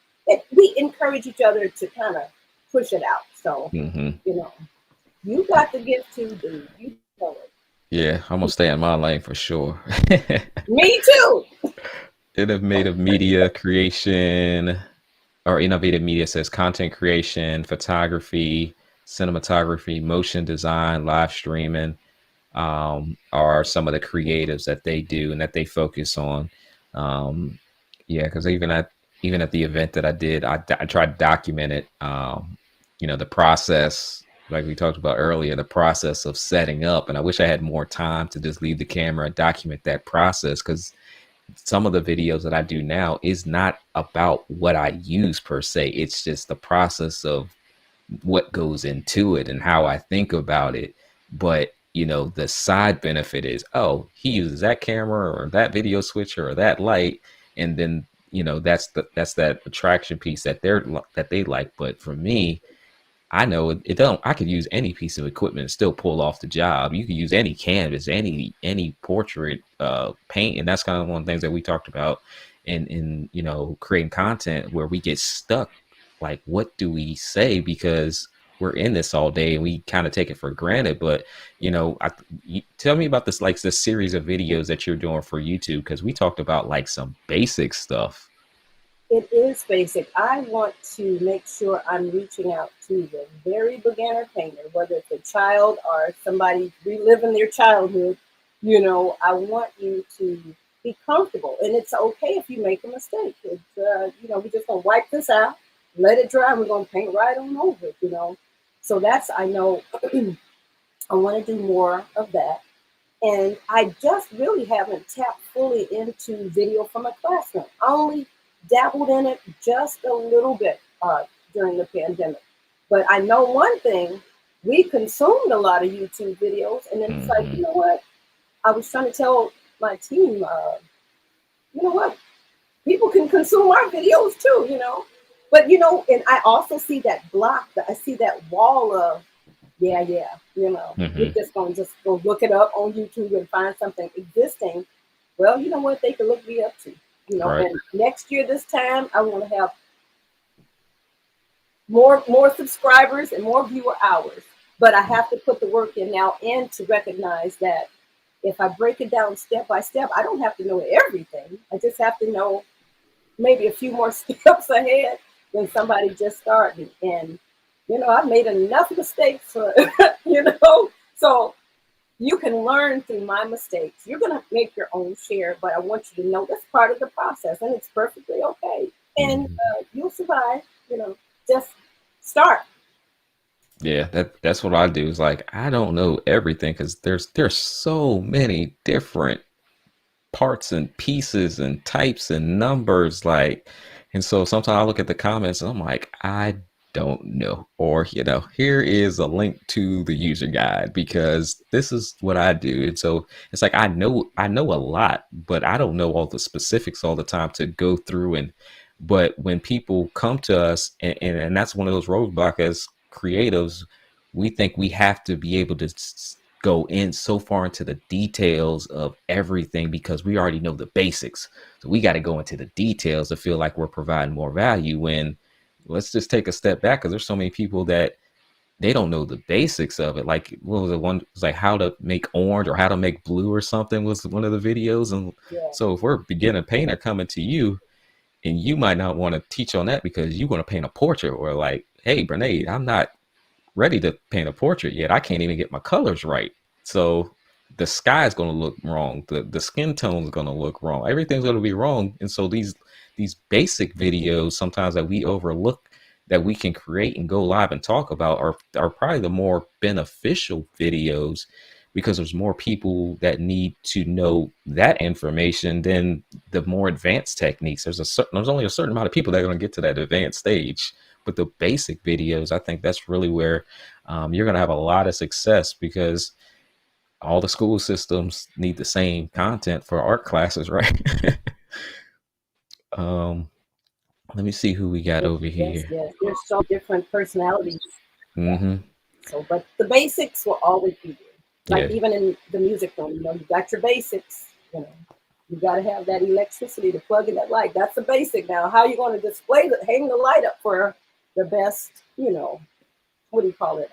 [SPEAKER 2] We encourage each other to kind of push it out. So
[SPEAKER 1] Hmm.
[SPEAKER 2] you know, you got the gift too, dude. You know it.
[SPEAKER 1] Yeah, I'm gonna stay in my lane for sure.
[SPEAKER 2] Me too.
[SPEAKER 1] Innovative media creation, or innovative media says content creation, photography, cinematography, motion design, live streaming, are some of the creatives that they do and that they focus on. Um, yeah, because even at the event that I did, I tried to document it. The process, like we talked about earlier, the process of setting up. And I wish I had more time to just leave the camera and document that process, because some of the videos that I do now is not about what I use per se. It's just the process of what goes into it and how I think about it. But the side benefit is, oh, he uses that camera or that video switcher or that light, and then that's that attraction piece that they like. But for me, I know it don't. I could use any piece of equipment and still pull off the job. You could use any canvas, any portrait paint, and that's kind of one of the things that we talked about in creating content, where we get stuck. Like, what do we say? Because we're in this all day and we kind of take it for granted. But tell me about this series of videos that you're doing for YouTube, because we talked about like some basic stuff.
[SPEAKER 2] It is basic. I want to make sure I'm reaching out to the very beginner painter, whether it's a child or somebody reliving their childhood. I want you to be comfortable, and it's okay if you make a mistake. We're just gonna wipe this out, let it dry, and we're gonna paint right on over it. So that's I know I want to do more of that. And I just really haven't tapped fully into video from a classroom. I only dabbled in it just a little bit during the pandemic. But I know one thing, we consumed a lot of YouTube videos. And then it's like,
[SPEAKER 1] Hmm.
[SPEAKER 2] you know what? I was trying to tell my team, you know what? People can consume our videos too. But, and I also see that block, I see that wall of, yeah, we're
[SPEAKER 1] Hmm.
[SPEAKER 2] just gonna go look it up on YouTube and find something existing. well, you know what they can look me up to.
[SPEAKER 1] Right.
[SPEAKER 2] And next year this time I want to have more subscribers and more viewer hours. But I have to put the work in now and to recognize that if I break it down step by step, I don't have to know everything. I just have to know maybe a few more steps ahead than somebody just starting. And I've made enough mistakes for so you can learn through my mistakes. You're going to make your own share, but I want you to know that's part of the process and it's perfectly okay. And
[SPEAKER 1] Mhm.
[SPEAKER 2] you'll survive, just start.
[SPEAKER 1] Yeah, that's what I do. Is like I don't know everything because there's so many different parts and pieces and types and numbers, like, and so sometimes I look at the comments and I'm like, I don't know, or here is a link to the user guide because this is what I do. And so it's like I know a lot, but I don't know all the specifics all the time to go through. And but when people come to us, and that's one of those roadblocks as creatives, we think we have to be able to go in so far into the details of everything because we already know the basics. So we got to go into the details to feel like we're providing more value, when let's just take a step back because there's so many people that they don't know the basics of it. Like, what was the one? It was like how to make orange or how to make blue or something was one of the videos. And
[SPEAKER 2] Yeah.
[SPEAKER 1] so if we're a beginner painter coming to you, and you might not want to teach on that because you want to paint a portrait, or like, hey, Bernade, I'm not ready to paint a portrait yet. I can't even get my colors right. So the sky is going to look wrong. The skin tone is going to look wrong. Everything's going to be wrong. And so these basic videos sometimes that we overlook that we can create and go live and talk about are probably the more beneficial videos because there's more people that need to know that information than the more advanced techniques. There's only a certain amount of people that are going to get to that advanced stage, but the basic videos, I think that's really where you're going to have a lot of success because all the school systems need the same content for art classes, right? um, Let me see who we got over
[SPEAKER 2] Yes,
[SPEAKER 1] here.
[SPEAKER 2] yes. There's so different personalities. Yeah.
[SPEAKER 1] Hmm.
[SPEAKER 2] So, but the basics will always be there. Like
[SPEAKER 1] Yeah,
[SPEAKER 2] even in the music room, you got your basics. You got to have that electricity to plug in that light. That's the basic. Now, how you going to hang the light up for the best, what do you call it?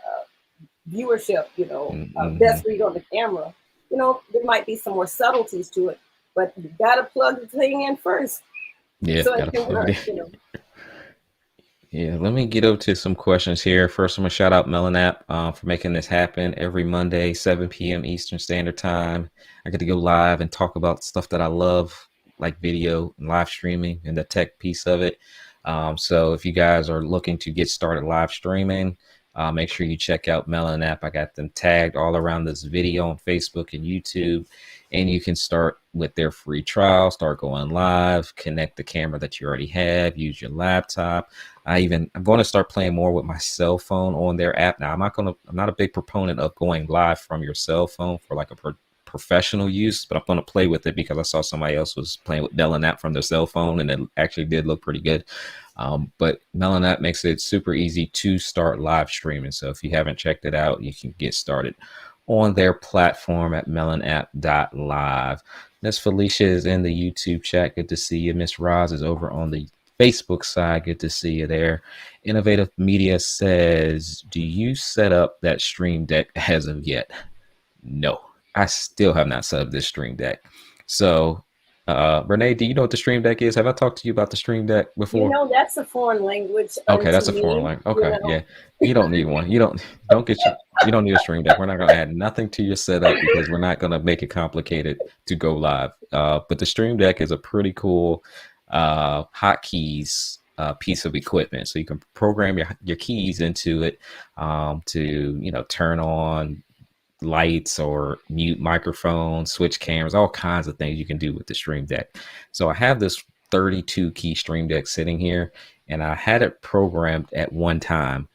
[SPEAKER 2] Viewership,
[SPEAKER 1] hmm
[SPEAKER 2] best read on the camera. There might be some more subtleties to it, but you got to plug the thing in first
[SPEAKER 1] yeah,
[SPEAKER 2] so it
[SPEAKER 1] gotta
[SPEAKER 2] can
[SPEAKER 1] plug it
[SPEAKER 2] work.
[SPEAKER 1] in. Yeah, let me get over to some questions here. First, I'm gonna shout out MelonApp for making this happen every Monday, 7 p.m. Eastern Standard Time. I get to go live and talk about stuff that I love, like video and live streaming and the tech piece of it. So if you guys are looking to get started live streaming, make sure you check out MelonApp. I got them tagged all around this video on Facebook and YouTube, and you can start with their free trial, start going live, connect the camera that you already have, use your laptop. I'm going to start playing more with my cell phone on their app. Now, I'm not a big proponent of going live from your cell phone for like a professional use, but I'm going to play with it because I saw somebody else was playing with MelonApp from their cell phone and it actually did look pretty good. But MelonApp makes it super easy to start live streaming. So if you haven't checked it out, you can get started on their platform at melonapp.live. Miss Felicia is in the YouTube chat. Good to see you. Miss Roz is over on the Facebook side. Good to see you there. Innovative Media says, do you set up that stream deck as of yet? No, I still have not set up this stream deck. So, Renee, do you know what the stream deck is? Have I talked to you about the stream deck before?
[SPEAKER 2] That's a foreign language
[SPEAKER 1] Okay,
[SPEAKER 2] unto
[SPEAKER 1] that's a foreign
[SPEAKER 2] me.
[SPEAKER 1] language. Okay, yeah, you don't need one. You don't need a stream deck. We're not going to add nothing to your setup because we're not going to make it complicated to go live. But the stream deck is a pretty cool hotkeys piece of equipment, so you can program your keys into it to turn on lights or mute microphones, switch cameras, all kinds of things you can do with the stream deck. So I have this 32 key stream deck sitting here, and I had it programmed at one time.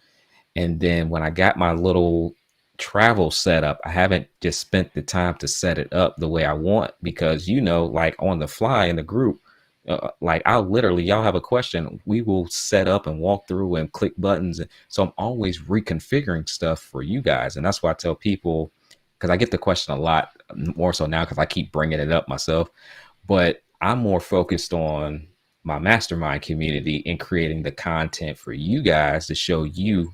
[SPEAKER 1] And then when I got my little travel set up, I haven't just spent the time to set it up the way I want because, like on the fly in the group, like y'all have a question, we will set up and walk through and click buttons. So I'm always reconfiguring stuff for you guys. And that's why I tell people, because I get the question a lot more so now because I keep bringing it up myself. But I'm more focused on my mastermind community and creating the content for you guys to show you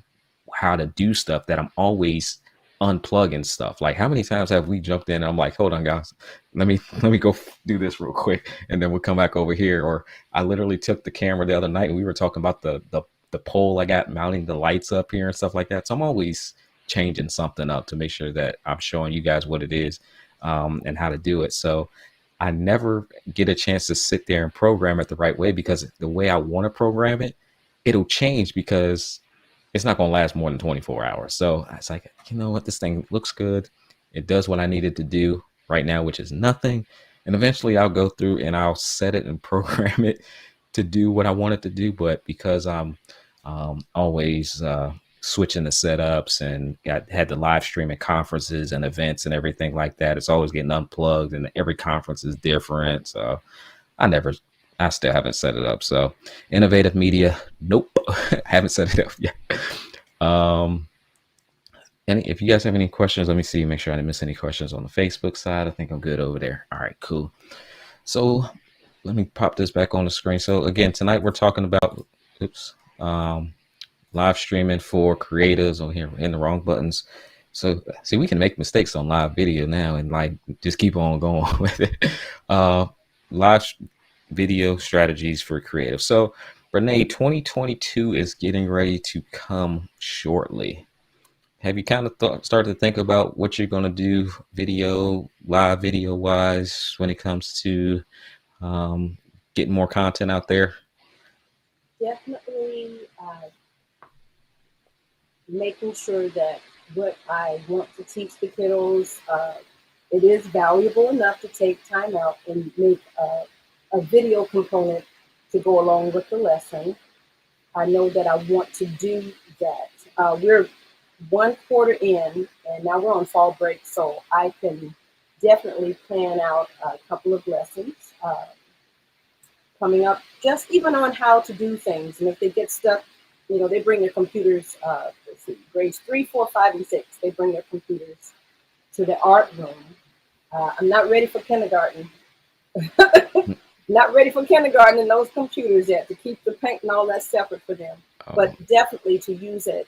[SPEAKER 1] how to do stuff that I'm always unplugging stuff. Like how many times have we jumped in and I'm like, hold on guys, let me go do this real quick and then we'll come back over here. Or I literally took the camera the other night and we were talking about the pole I got mounting the lights up here and stuff like that. So I'm always changing something up to make sure that I'm showing you guys what it is, and how to do it. So I never get a chance to sit there and program it the right way because the way I want to program it, it'll change because it's not going to last more than 24 hours. So it's like, you know what? This thing looks good. It does what I needed to do right now, which is nothing. And eventually I'll go through and I'll set it and program it to do what I want it to do. But because I'm always switching the setups and had the live stream at conferences and events and everything like that, it's always getting unplugged and every conference is different. So I still haven't set it up. So innovative media, nope. Haven't set it up yet. And if you guys have any questions, let me see, make sure I didn't miss any questions on the Facebook side. I think I'm good over there. All right, cool. So let me pop this back on the screen. So again, tonight we're talking about, live streaming for creatives. On here, in the wrong buttons. So see, we can make mistakes on live video now and like just keep on going with it. Live video strategies for creative. So Bernade, 2022 is getting ready to come shortly. Have you kind of started to think about what you're going to do live video wise when it comes to getting more content out there?
[SPEAKER 2] Definitely making sure that what I want to teach the kiddos, it is valuable enough to take time out and make a video component to go along with the lesson. I know that I want to do that. We're 1 quarter in, and now we're on fall break, so I can definitely plan out a couple of lessons coming up, just even on how to do things. And if they get stuck, they bring their computers, let's see, grades 3, 4, 5, and 6, they bring their computers to the art room. I'm not ready for kindergarten. Not ready for kindergarten and those computers yet, to keep the paint and all that separate for them. But definitely to use it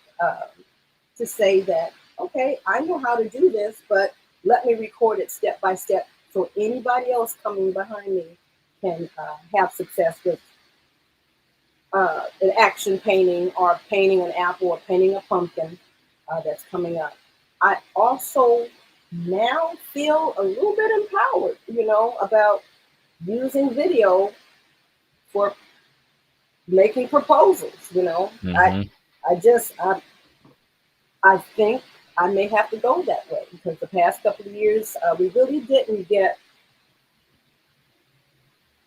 [SPEAKER 2] to say that, okay, I know how to do this, but let me record it step by step so anybody else coming behind me can have success with an action painting or painting an apple or painting a pumpkin that's coming up. I also now feel a little bit empowered, about using video for making proposals.
[SPEAKER 1] Mm-hmm.
[SPEAKER 2] I think I may have to go that way because the past couple of years we really didn't get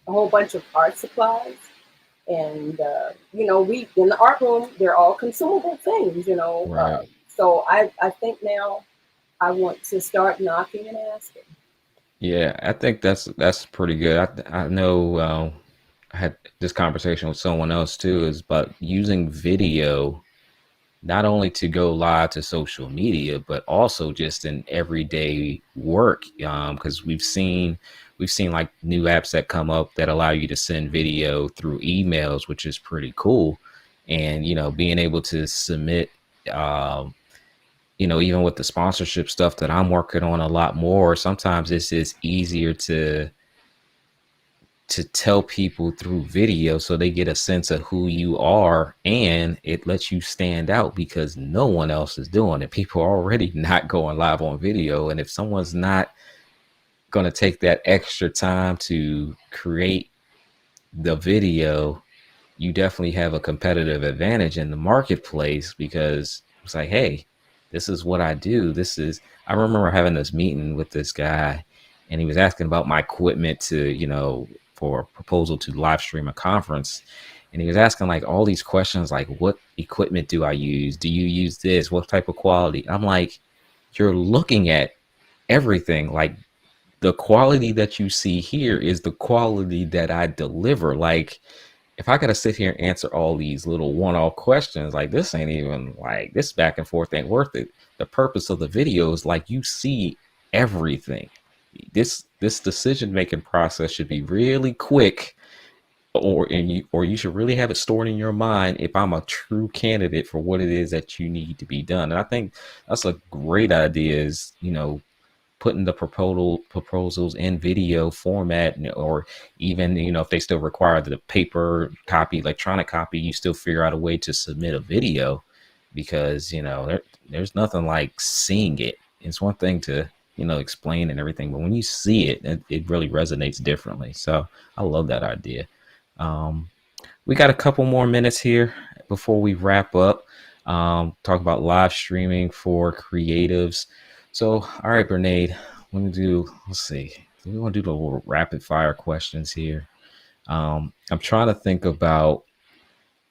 [SPEAKER 2] a whole bunch of art supplies. And, we in the art room, they're all consumable things,
[SPEAKER 1] Right.
[SPEAKER 2] So I think now I want to start knocking and asking.
[SPEAKER 1] Yeah, I think that's pretty good. I know I had this conversation with someone else too, is about using video not only to go live to social media, but also just in everyday work. Because we've seen like new apps that come up that allow you to send video through emails, which is pretty cool. And being able to submit, even with the sponsorship stuff that I'm working on a lot more, sometimes it's just easier to tell people through video so they get a sense of who you are, and it lets you stand out because no one else is doing it. People are already not going live on video, and if someone's not going to take that extra time to create the video, you definitely have a competitive advantage in the marketplace because it's like, hey, this is what I do. I remember having this meeting with this guy and he was asking about my equipment for a proposal to live stream a conference. And he was asking like all these questions, like, what equipment do I use? Do you use this? What type of quality? I'm like, you're looking at everything. Like, the quality that you see here is the quality that I deliver. Like, if I gotta sit here and answer all these little one-off questions, like this ain't even like this back and forth ain't worth it. The purpose of the video is like you see everything. This decision making process should be really quick, or you should really have it stored in your mind if I'm a true candidate for what it is that you need to be done. And I think that's a great idea. Is putting the proposals in video format, or even if they still require the paper copy, electronic copy, you still figure out a way to submit a video, because there's nothing like seeing it. It's one thing to explain and everything, but when you see it really resonates differently. So I love that idea. um, we got a couple more minutes here before we wrap up. Talk about live streaming for creatives. So, all right, Bernade, let's see. We want to do the little rapid fire questions here. I'm trying to think about,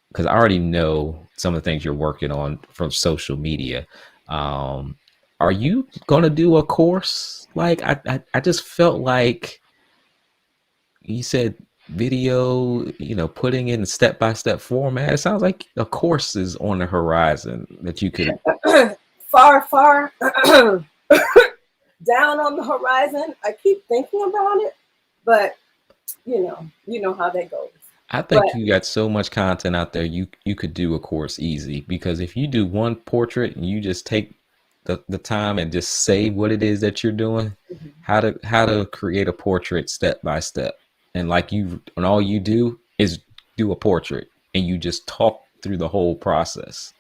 [SPEAKER 1] because I already know some of the things you're working on from social media. Um, are you going to do a course? Like, I just felt like you said video, putting in step by step format. It sounds like a course is on the horizon that you could.
[SPEAKER 2] Far, far down on the horizon. I keep thinking about it, but you know how that goes.
[SPEAKER 1] I think you got so much content out there. You could do a course easy, because if you do one portrait and you just take the time and just say what it is that you're doing,
[SPEAKER 2] Mm-hmm.
[SPEAKER 1] how to create a portrait step by step, and all you do is do a portrait and you just talk through the whole process.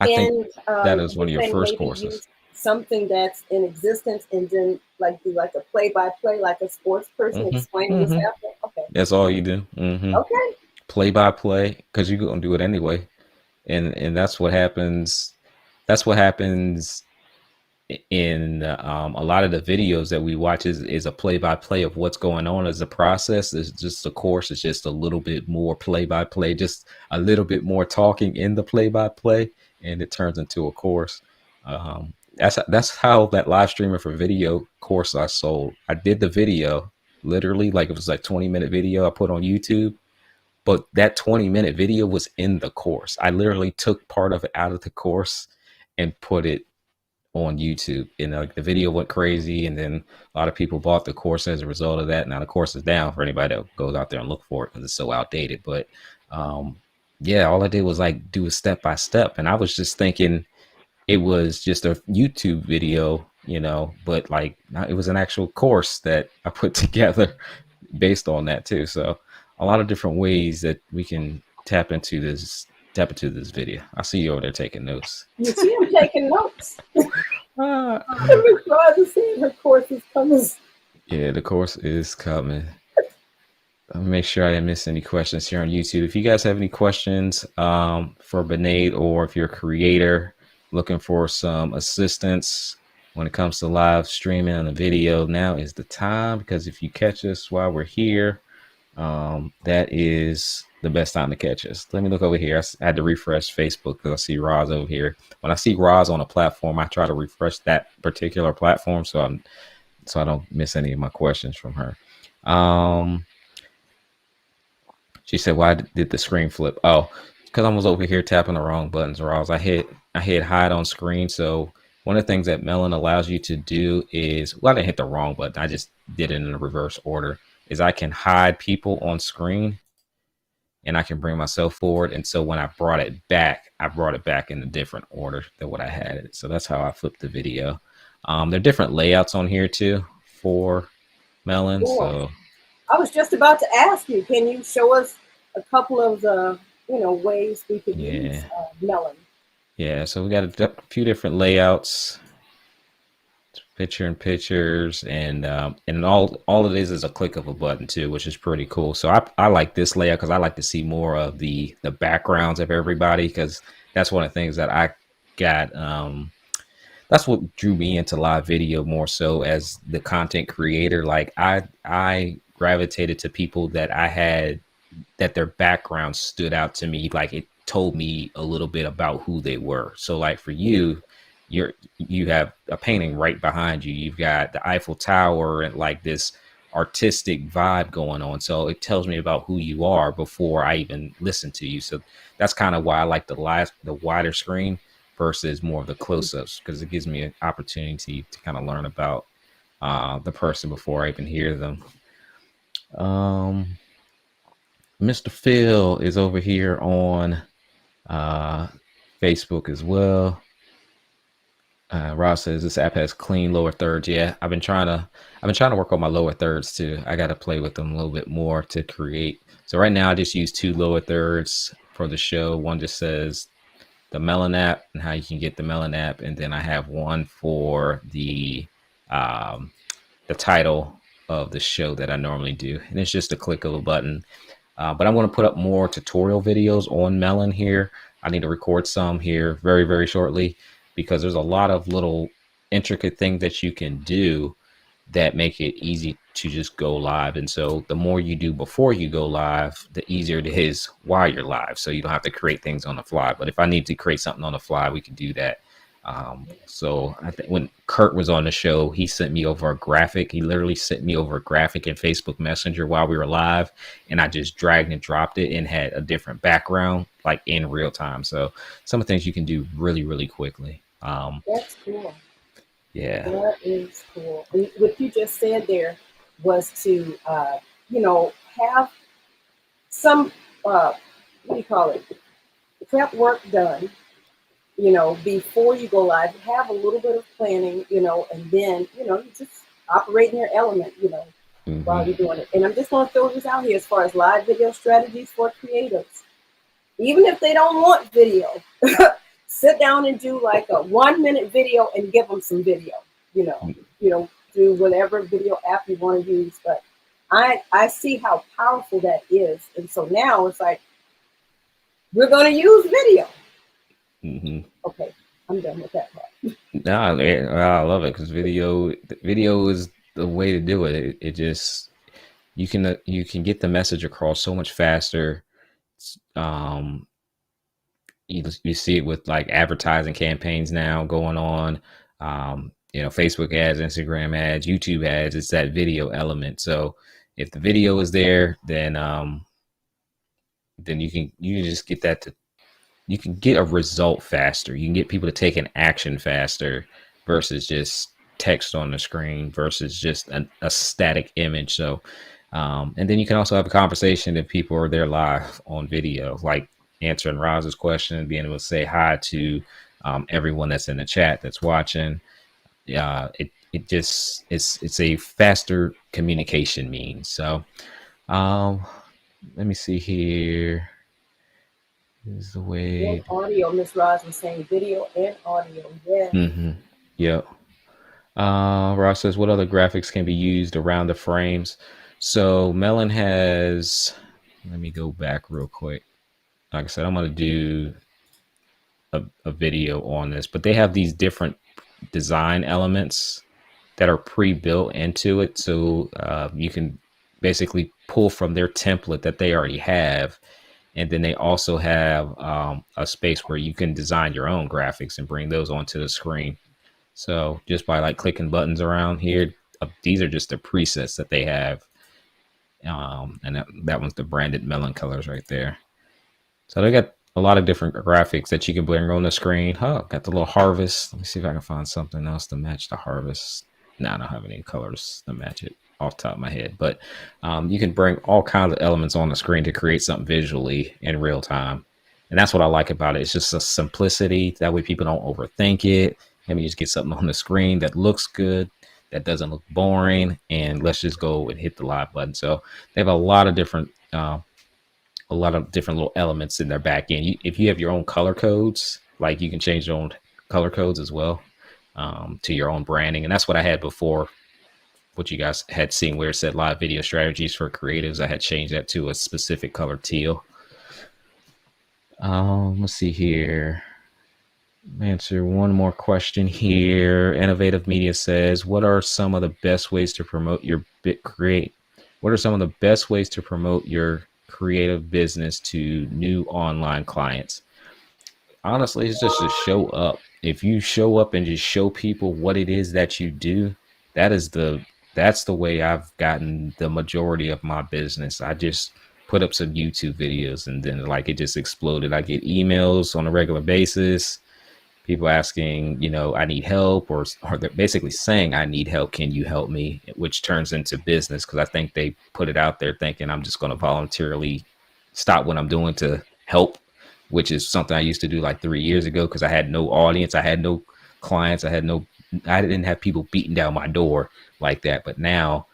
[SPEAKER 1] I think
[SPEAKER 2] And
[SPEAKER 1] that is one
[SPEAKER 2] you
[SPEAKER 1] of your
[SPEAKER 2] can
[SPEAKER 1] first
[SPEAKER 2] maybe
[SPEAKER 1] courses.
[SPEAKER 2] use something that's in existence and then like do like a play by play, like a sports person
[SPEAKER 1] hmm
[SPEAKER 2] explaining what's
[SPEAKER 1] hmm
[SPEAKER 2] happening. Okay.
[SPEAKER 1] That's all you do.
[SPEAKER 2] Okay.
[SPEAKER 1] Play by play, because you're gonna do it anyway, and that's what happens. That's what happens in a lot of the videos that we watch is a play by play of what's going on as a process. It's just a course. It's just a little bit more play by play, just a little bit more talking in the play by play, and it turns into a course. That's how that live streamer for video course I sold. I did the video literally, like it was like 20-minute video I put on YouTube, but that 20-minute video was in the course. I literally took part of it out of the course and put it on YouTube. And like the video went crazy, and then a lot of people bought the course as a result of that. Now the course is down for anybody that goes out there and look for it, because it's so outdated. But yeah, all I did was like do a step by step, and I was just thinking it was just a YouTube video, but like it was an actual course that I put together based on that too. So a lot of different ways that we can tap into this video. I see you over there taking notes.
[SPEAKER 2] You see him taking notes.
[SPEAKER 1] Ah.
[SPEAKER 2] I'm glad to see her course is coming.
[SPEAKER 1] Yeah, the course is coming. Let me make sure I didn't miss any questions here on YouTube. If you guys have any questions for Bernade, or if you're a creator looking for some assistance when it comes to live streaming on a video, now is the time, because if you catch us while we're here, that is the best time to catch us. Let me look over here. I had to refresh Facebook because I see Roz over here. When I see Roz on a platform, I try to refresh that particular platform so I don't miss any of my questions from her. She said, "Why did the screen flip?" Oh, because I was over here tapping the wrong buttons, Roz. I hit hide on screen. So one of the things that Melon allows you to do is, well, I didn't hit the wrong button. I just did it in a reverse order. Is I can hide people on screen, and I can bring myself forward. And so when I brought it back in a different order than what I had it. So that's how I flipped the video. There are different layouts on here too for Melon.
[SPEAKER 2] Cool.
[SPEAKER 1] So
[SPEAKER 2] I was just about to ask you, can you show us a couple of the ways we could use Melon?
[SPEAKER 1] Yeah, so we got a few different layouts, picture in pictures, and all it is a click of a button too, which is pretty cool. So I like this layout because I like to see more of the backgrounds of everybody, because that's one of the things that I got. That's what drew me into live video more so as the content creator. Like I gravitated to people that that their background stood out to me. Like it told me a little bit about who they were. So like for you, you have a painting right behind you. You've got the Eiffel Tower and like this artistic vibe going on. So it tells me about who you are before I even listen to you. So that's kind of why I like the wider screen versus more of the close-ups, because it gives me an opportunity to kind of learn about the person before I even hear them. Um, Mr. Phil is over here on uh, Facebook as well. Ross says this app has clean lower thirds. Yeah, I've been trying to work on my lower thirds too. I got to play with them a little bit more to create. So right now I just use two lower thirds for the show. One just says the Melon app and how you can get the Melon app, and then I have one for um, the title of the show that I normally do, and it's just a click of a button. But I'm going to put up more tutorial videos on Melon here. I need to record some here very, very shortly, because there's a lot of little intricate things that you can do that make it easy to just go live. And so the more you do before you go live, the easier it is while you're live. So you don't have to create things on the fly. But if I need to create something on the fly, we can do that. So I think when Kurt was on the show, he sent me over a graphic. He literally sent me over a graphic in Facebook Messenger while we were live, and I just dragged and dropped it and had a different background, like in real time. So some of the things you can do really, really quickly.
[SPEAKER 2] That's cool.
[SPEAKER 1] Yeah.
[SPEAKER 2] That is cool. And what you just said there was to, have some, what do you call it, prep work done, before you go live. Have a little bit of planning, and then, you just operate in your element, while you're doing it. And I'm just going to throw this out here as far as live video strategies for creatives. Even if they don't want video, sit down and do like a 1-minute video and give them some video, through whatever video app you want to use. But I see how powerful that is. And so now it's like, we're going to use video. Okay, I'm done with that part.
[SPEAKER 1] No, I love it because video is the way to do it. It just you can get the message across so much faster. Um, you see it with like advertising campaigns now going on. Facebook ads, Instagram ads, YouTube ads. It's that video element. So if the video is there, then you can just get that to you can get a result faster. You can get people to take an action faster versus just text on the screen versus just a static image. So, and then you can also have a conversation if people are there live on video, like answering Roz's question, being able to say hi to everyone that's in the chat that's watching. It's a faster communication means. So, let me see here. This is the way.
[SPEAKER 2] And audio, Miss Roz was saying video and audio. Yeah.
[SPEAKER 1] Yep. Ross says, what other graphics can be used around the frames? So Melon has, let me go back real quick. Like I said, I'm going to do a video on this, but they have these different design elements that are pre-built into it. So you can basically pull from their template that they already have. And then they also have a space where you can design your own graphics and bring those onto the screen. So just by like clicking buttons around here, these are just the presets that they have. And that one's the branded Melon colors right there. So they got a lot of different graphics that you can bring on the screen. Oh, got the little harvest. Let me see if I can find something else to match the harvest. No, I don't have any colors to match it off the top of my head, but you can bring all kinds of elements on the screen to create something visually in real time. And that's what I like about it. It's just a simplicity. That way people don't overthink it. Let me just get something on the screen that looks good, that doesn't look boring, and let's just go and hit the live button. So they have a lot of different little elements in their back end. If you have your own color codes, like you can change your own color codes as well to your own branding. And that's what I had before. What you guys had seen where it said live video strategies for creatives, I had changed that to a specific color teal. Let's see here. Answer one more question here. Innovative Media says, what are some of the best ways to promote your What are some of the best ways to promote your creative business to new online clients? Honestly, it's just to show up. If you show up and just show people what it is that you do, that is the that's the way I've gotten the majority of my business. I just put up some YouTube videos and then like it just exploded. I get emails on a regular basis, people asking, I need help, or they're basically saying, I need help. Can you help me? Which turns into business because I think they put it out there thinking I'm just going to voluntarily stop what I'm doing to help, which is something I used to do like 3 years ago because I had no audience. I had no clients. I didn't have people beating down my door like that. But now,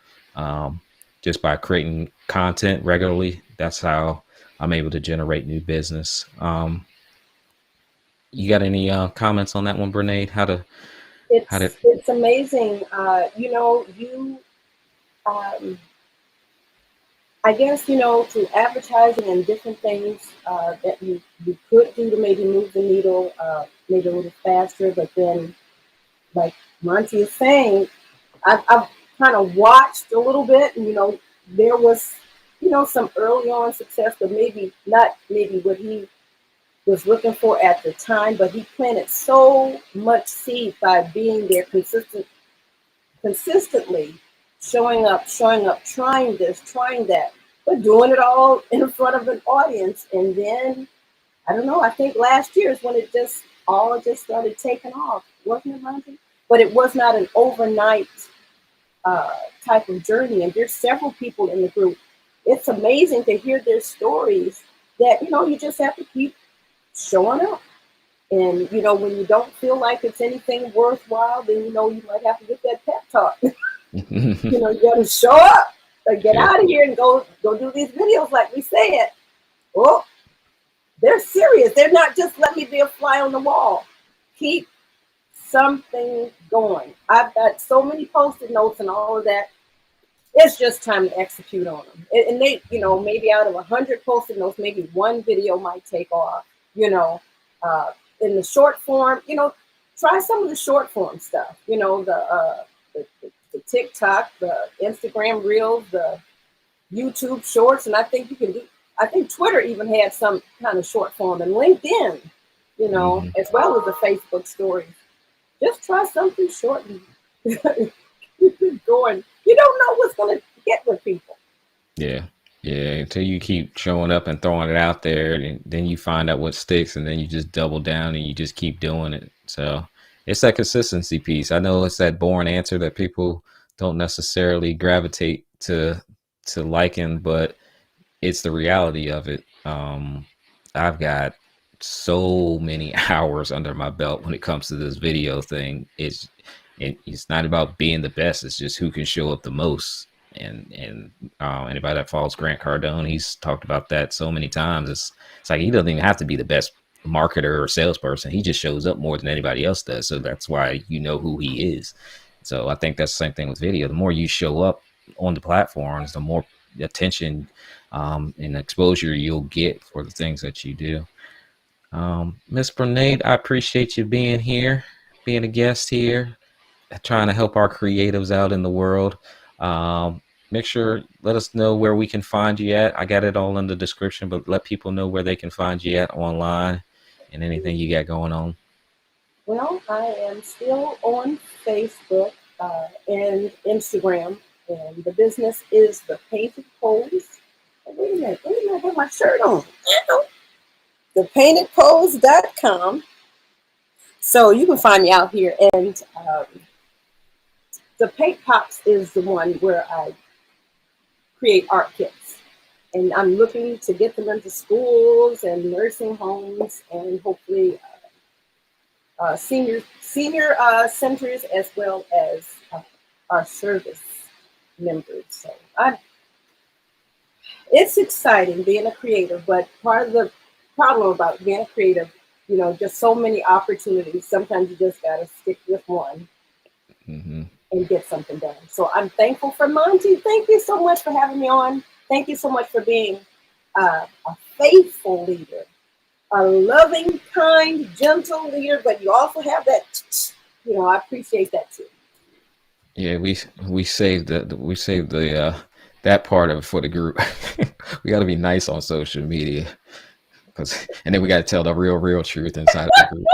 [SPEAKER 1] just by creating content regularly, that's how I'm able to generate new business. You got any comments on that one, Bernade? How to
[SPEAKER 2] It's amazing. You um, I guess through advertising and different things that you could do to maybe move the needle maybe a little faster. But then, like Monty is saying, I've kind of watched a little bit, and there was some early on success, but maybe not maybe what he was looking for at the time. But he planted so much seed by being there consistently, showing up, trying this, trying that, but doing it all in front of an audience. And then I don't know. I think last year is when it just started taking off, wasn't it, Monty? But it was not an overnight type of journey. And there's several people in the group. It's amazing to hear their stories that you just have to keep showing up. And when you don't feel like it's anything worthwhile, then you might have to get that pep talk. You got to show up, or get
[SPEAKER 1] yeah.
[SPEAKER 2] out of here and go do these videos like we said. Well, they're serious. They're not just let me be a fly on the wall. Keep something going. I've got so many post-it notes and all of that. It's just time to execute on them. And they, maybe out of 100 post-it notes, maybe one video might take off. Uh, in the short form, try some of the short form stuff. The TikTok, the Instagram Reels, the YouTube Shorts, and I think you can do. I think Twitter even had some kind of short form, and LinkedIn,
[SPEAKER 1] Mm-hmm.
[SPEAKER 2] as well as the Facebook stories. Just try something short and keep it going. You don't know what's going to get with people.
[SPEAKER 1] Yeah. Yeah. Until you keep showing up and throwing it out there, and then you find out what sticks, and then you just double down and you just keep doing it. So it's that consistency piece. I know it's that boring answer that people don't necessarily gravitate to liking, but it's the reality of it. I've got so many hours under my belt when it comes to this video thing. It's not about being the best. It's just who can show up the most. And anybody that follows Grant Cardone, he's talked about that so many times. It's like he doesn't even have to be the best marketer or salesperson. He just shows up more than anybody else does. So that's why you know who he is. So I think that's the same thing with video. The more you show up on the platforms, the more attention and exposure you'll get for the things that you do. Miss Bernade, I appreciate you being here, being a guest here, trying to help our creatives out in the world. Make sure, let us know where we can find you at. I got it all in the description, but let people know where they can find you at online and anything you got going on.
[SPEAKER 2] Well, I am still on Facebook and Instagram, and the business is the Painted Pose. Oh, wait a minute, I have my shirt on. ThePaintedPose.com. So you can find me out here. And the Paint Pops is the one where I create art kits. And I'm looking to get them into schools and nursing homes and hopefully senior centers, as well as our service members. So it's exciting being a creator, but part of the problem about being a creative, just so many opportunities. Sometimes you just gotta stick with one
[SPEAKER 1] Mm-hmm.
[SPEAKER 2] and get something done. So I'm thankful for Monty. Thank you so much for having me on. Thank you so much for being a faithful leader, a loving, kind, gentle leader, but you also have that, I appreciate that too.
[SPEAKER 1] Yeah, we saved the that part of it for the group. We got to be nice on social media, and then we got to tell the real truth inside of the group.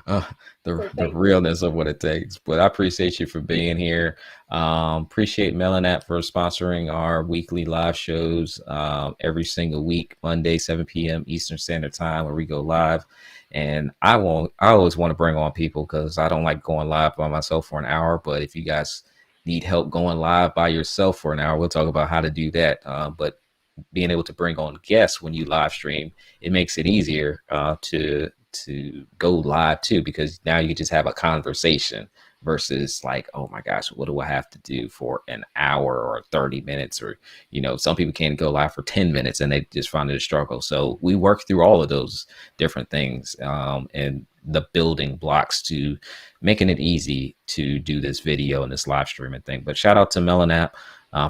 [SPEAKER 1] uh,
[SPEAKER 2] So
[SPEAKER 1] the
[SPEAKER 2] thank you.
[SPEAKER 1] realness of what it takes. But I appreciate you for being here. Appreciate MelonApp for sponsoring our weekly live shows every single week, Monday, 7 p.m. Eastern Standard Time, where we go live. And I always want to bring on people because I don't like going live by myself for an hour. But if you guys need help going live by yourself for an hour, we'll talk about how to do that. But being able to bring on guests when you live stream, it makes it easier to go live too, because now you just have a conversation versus like, oh my gosh, what do I have to do for an hour or 30 minutes? Or, some people can't go live for 10 minutes and they just find it a struggle. So we work through all of those different things, and the building blocks to making it easy to do this video and this live streaming thing. But shout out to MelonApp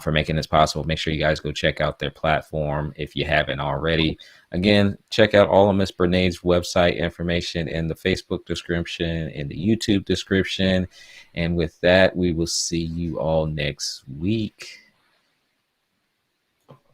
[SPEAKER 1] for making this possible. Make sure you guys go check out their platform if you haven't already. Again, check out all of Miss Bernade's website information in the Facebook description, in the YouTube description. And with that, we will see you all next week.